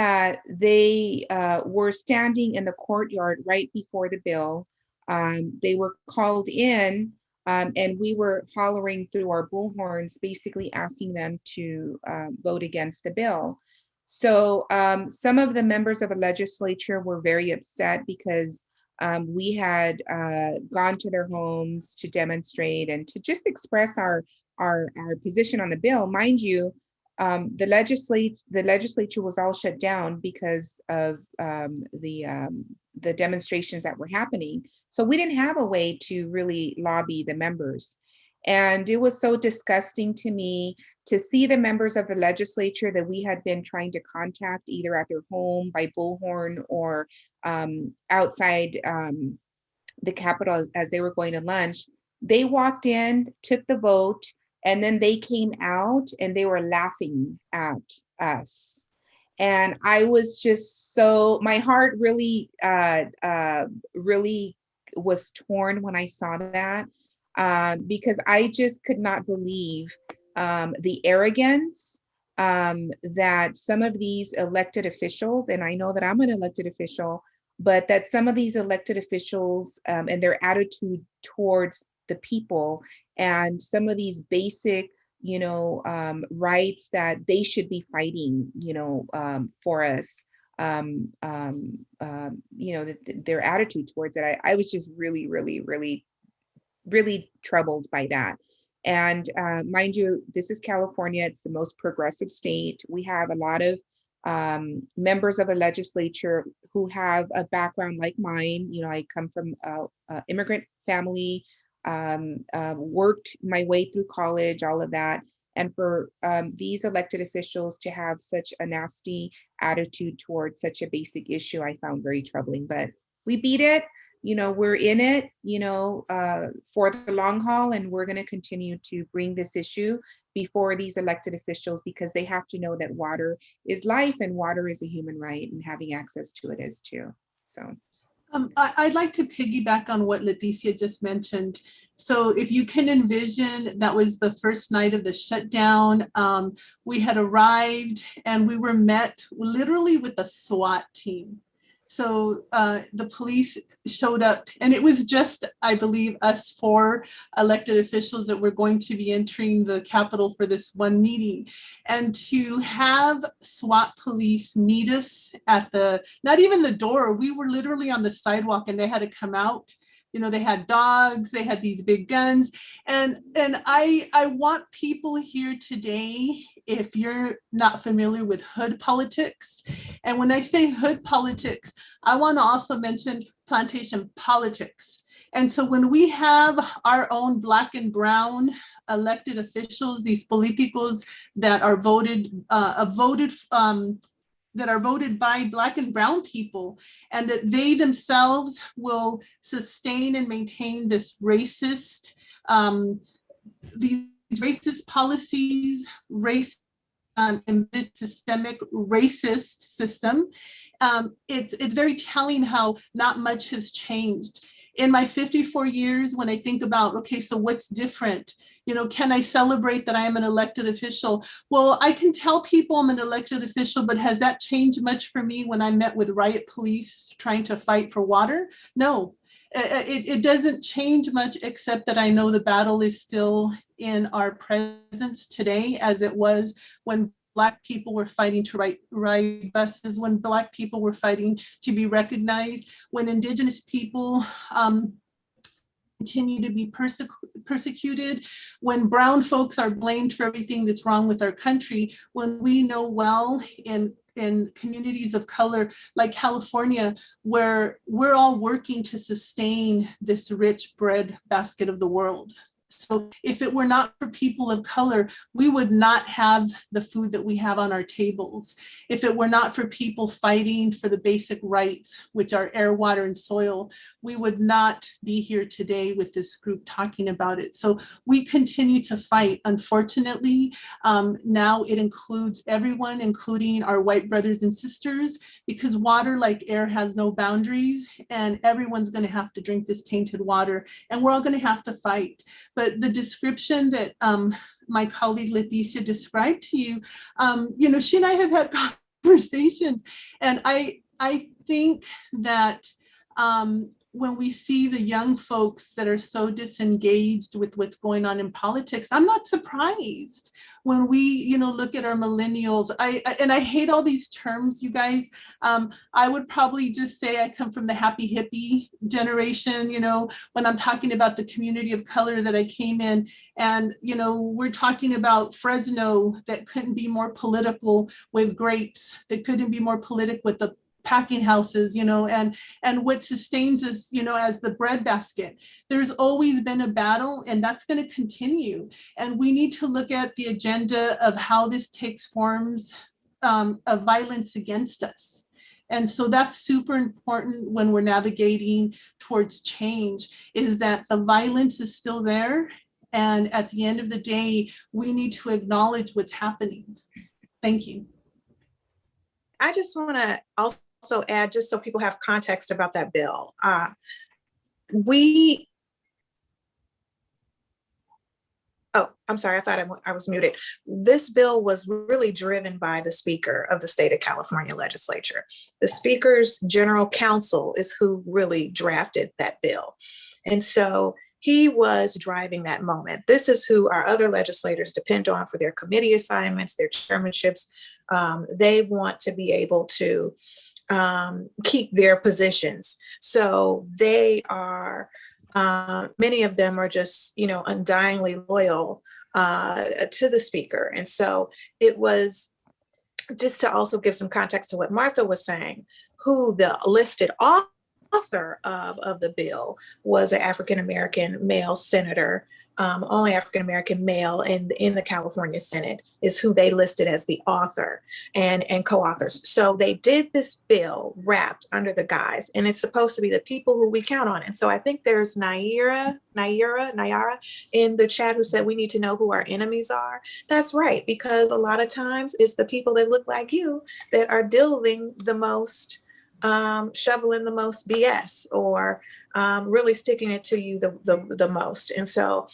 were standing in the courtyard right before the bill. They were called in, and we were hollering through our bullhorns, basically asking them to vote against the bill. So some of the members of the legislature were very upset because we had gone to their homes to demonstrate and to just express our position on the bill. Mind you, the legislature was all shut down because of the demonstrations that were happening. So we didn't have a way to really lobby the members. And it was so disgusting to me to see the members of the legislature that we had been trying to contact either at their home by bullhorn or outside the Capitol as they were going to lunch. They walked in, took the vote, and then they came out and they were laughing at us. And I was just so, my heart really, really was torn when I saw that, because I just could not believe the arrogance that some of these elected officials, and I know that I'm an elected official, but that some of these elected officials and their attitude towards the people and some of these basic, rights that they should be fighting, for us, their attitude towards it. I was just really, really, really, really troubled by that. And mind you, this is California. It's the most progressive state. We have a lot of members of the legislature who have a background like mine. I come from a immigrant family, worked my way through college, all of that. And for these elected officials to have such a nasty attitude towards such a basic issue, I found very troubling. But we beat it. We're in it, for the long haul, and we're going to continue to bring this issue before these elected officials, because they have to know that water is life and water is a human right, and having access to it is too. So I'd like to piggyback on what Leticia just mentioned. So if you can envision, that was the first night of the shutdown. We had arrived and we were met literally with a SWAT team. So the police showed up, and it was just, I believe, us 4 elected officials that were going to be entering the Capitol for this one meeting. And to have SWAT police meet us at not even the door, we were literally on the sidewalk and they had to come out. They had dogs, they had these big guns. And I want people here today, if you're not familiar with hood politics, and when I say hood politics, I want to also mention plantation politics. And so when we have our own Black and brown elected officials, these politicos that are voted that are voted by Black and brown people, and that they themselves will sustain and maintain this racist, these racist policies, embedded systemic racist system. It's very telling how not much has changed. In my 54 years, when I think about, okay, so what's different? Can I celebrate that I am an elected official? Well, I can tell people I'm an elected official, but has that changed much for me when I met with riot police trying to fight for water? No, it doesn't change much, except that I know the battle is still in our presence today, as it was when Black people were fighting to ride buses, when Black people were fighting to be recognized, when Indigenous people continue to be persecuted, when brown folks are blamed for everything that's wrong with our country, when we know well in communities of color like California, where we're all working to sustain this rich bread basket of the world. So if it were not for people of color, we would not have the food that we have on our tables. If it were not for people fighting for the basic rights, which are air, water, and soil, we would not be here today with this group talking about it. So we continue to fight. Unfortunately, now it includes everyone, including our white brothers and sisters, because water, like air, has no boundaries, and everyone's going to have to drink this tainted water, and we're all going to have to fight. But the description that my colleague Leticia described to you, she and I have had conversations, and I think that when we see the young folks that are so disengaged with what's going on in politics, I'm not surprised when we, look at our millennials. I hate all these terms, you guys. I would probably just say I come from the happy hippie generation, when I'm talking about the community of color that I came in. And, we're talking about Fresno that couldn't be more political with grapes, that couldn't be more political with the packing houses, and what sustains us, as the breadbasket. There's always been a battle, and that's going to continue. And we need to look at the agenda of how this takes forms of violence against us. And so that's super important when we're navigating towards change, is that the violence is still there. And at the end of the day, we need to acknowledge what's happening. Thank you. I just want to also add, just so people have context about that bill. Oh, I'm sorry, I thought I was muted. This bill was really driven by the Speaker of the state of California legislature. The Speaker's general counsel is who really drafted that bill. And so he was driving that moment. This is who our other legislators depend on for their committee assignments, their chairmanships. They want to be able to keep their positions. So they are, many of them are just, undyingly loyal to the Speaker. And so it was, just to also give some context to what Martha was saying, who the listed author of the bill was an African-American male senator. Only African-American male in the California Senate is who they listed as the author and co-authors. So they did this bill wrapped under the guise, and it's supposed to be the people who we count on. And so I think there's Nayara in the chat who said we need to know who our enemies are. That's right, because a lot of times it's the people that look like you that are dealing the most, shoveling the most BS, or really sticking it to you the most. And so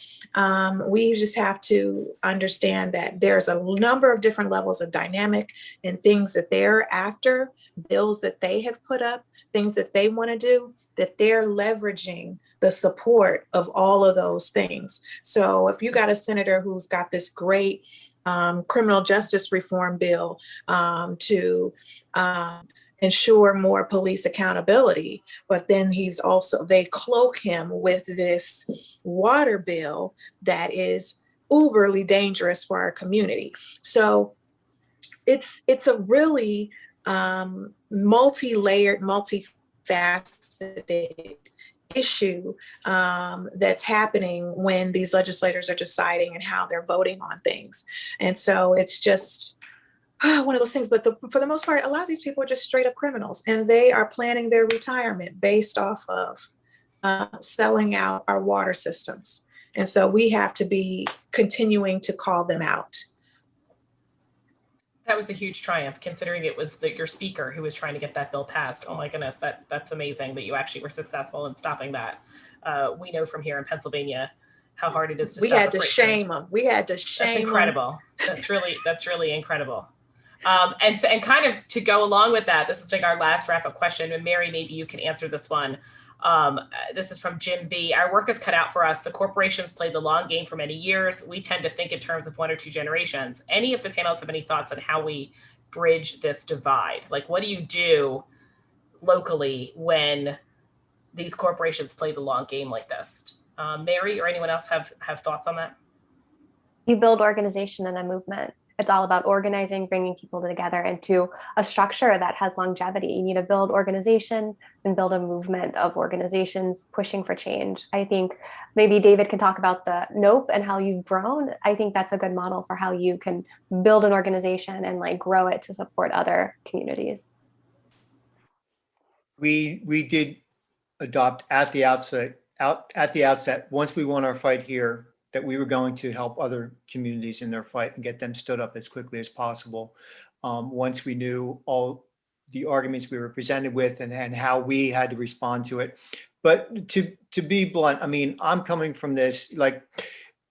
we just have to understand that there's a number of different levels of dynamic and things that they're after, bills that they have put up, things that they want to do, that they're leveraging the support of all of those things. So if you got a senator who's got this great criminal justice reform bill to ensure more police accountability, but then they cloak him with this water bill that is uberly dangerous for our community. So it's a really multi-layered, multifaceted issue that's happening when these legislators are deciding and how they're voting on things. And so it's just one of those things, but for the most part, a lot of these people are just straight up criminals, and they are planning their retirement based off of selling out our water systems. And so we have to be continuing to call them out. That was a huge triumph, considering it was your speaker who was trying to get that bill passed. Oh my goodness, that's amazing that you actually were successful in stopping that. We know from here in Pennsylvania how hard it is to stop. We had to shame them. That's incredible. That's really incredible. And kind of to go along with that, this is like our last wrap-up question, and Mary, maybe you can answer this one. This is from Jim B. Our work is cut out for us. The corporations played the long game for many years. We tend to think in terms of 1 or 2 generations. Any of the panelists have any thoughts on how we bridge this divide? Like, what do you do locally when these corporations play the long game like this? Mary or anyone else have thoughts on that? You build organization and a movement. It's all about organizing, bringing people together into a structure that has longevity. You need to build organization and build a movement of organizations pushing for change. I think maybe David can talk about the NOPE and how you've grown. I think that's a good model for how you can build an organization and like grow it to support other communities. We did adopt at the outset, once we won our fight here, that we were going to help other communities in their fight and get them stood up as quickly as possible. Once we knew all the arguments we were presented with and how we had to respond to it. But to be blunt, I mean, I'm coming from this, like,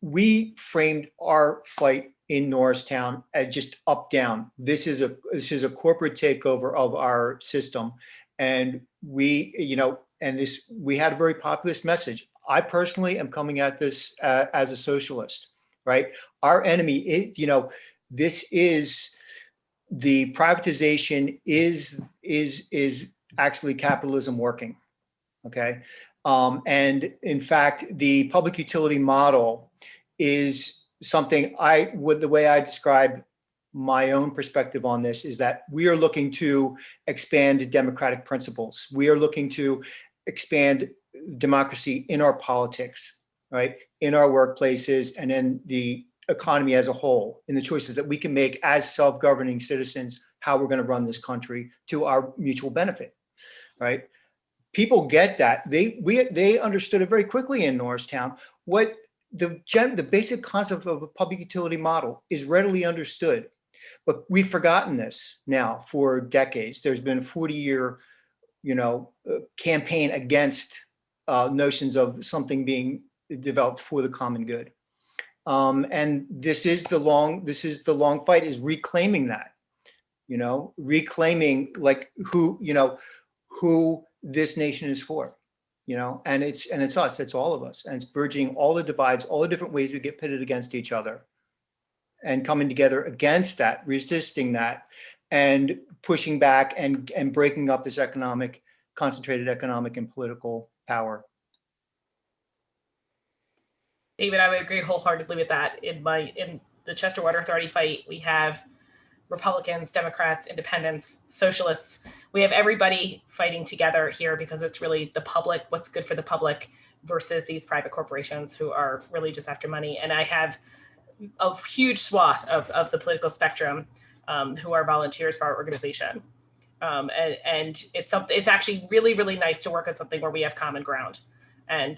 we framed our fight in Norristown as just up, down. This is a corporate takeover of our system. And we had a very populist message. I personally am coming at this as a socialist, right? Our enemy is, this is the privatization is actually capitalism working, okay? And in fact, the public utility model is something the way I describe my own perspective on this is that we are looking to expand democratic principles. We are looking to expand democracy in our politics, right? In our workplaces and in the economy as a whole, in the choices that we can make as self-governing citizens, how we're going to run this country to our mutual benefit, right? People get that. They understood it very quickly in Norristown. What the basic concept of a public utility model is readily understood, but we've forgotten this now for decades. There's been a 40-year, campaign against notions of something being developed for the common good. And this is the long fight, is reclaiming that, reclaiming like who this nation is for, and it's us, it's all of us, and it's bridging all the divides, all the different ways we get pitted against each other, and coming together against that, resisting that, and pushing back and breaking up this concentrated economic and political power. David, I would agree wholeheartedly with that. In the Chester Water Authority fight, we have Republicans, Democrats, Independents, Socialists. We have everybody fighting together here because it's really the public, what's good for the public, versus these private corporations who are really just after money. And I have a huge swath of the political spectrum who are volunteers for our organization. And it's actually really, really nice to work on something where we have common ground. And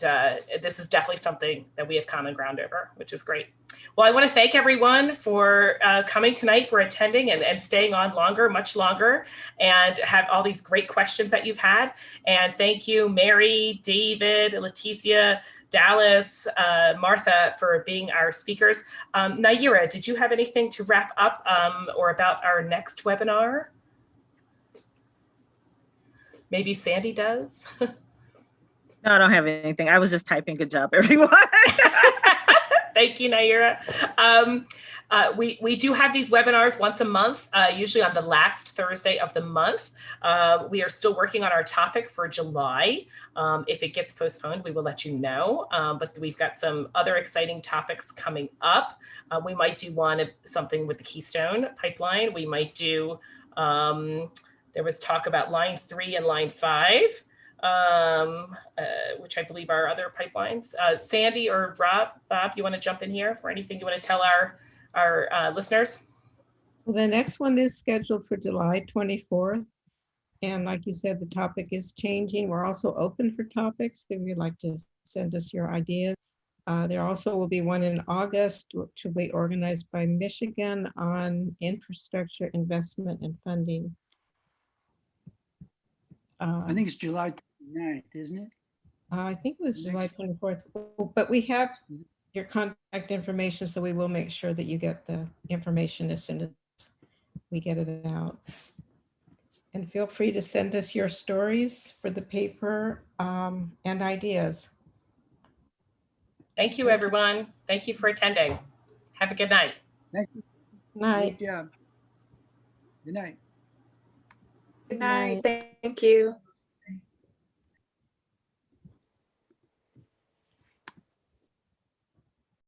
this is definitely something that we have common ground over, which is great. Well, I want to thank everyone for coming tonight, for attending and staying on longer, much longer, and have all these great questions that you've had. And thank you, Mary, David, Leticia, Dallas, Martha, for being our speakers. Naira, did you have anything to wrap up or about our next webinar? Maybe Sandy does. No, I don't have anything. I was just typing. Good job, everyone. Thank you, Naira. We do have these webinars once a month, usually on the last Thursday of the month. We are still working on our topic for July. If it gets postponed, we will let you know. But we've got some other exciting topics coming up. We might do something with the Keystone pipeline. We might do, there was talk about line 3 and line 5. Which I believe are other pipelines. Sandy or Bob, you want to jump in here for anything you want to tell our listeners? Well, the next one is scheduled for July 24th. And like you said, the topic is changing. We're also open for topics if you'd like to send us your ideas. There also will be one in August, which will be organized by Michigan on infrastructure investment and funding. I think it's July 29th, isn't it? I think it was July 24th, but we have your contact information, so we will make sure that you get the information as soon as we get it out. And feel free to send us your stories for the paper and ideas. Thank you, everyone. Thank you for attending. Have a good night. Thank you. Night. Good job. Good night. Good night. Thank you.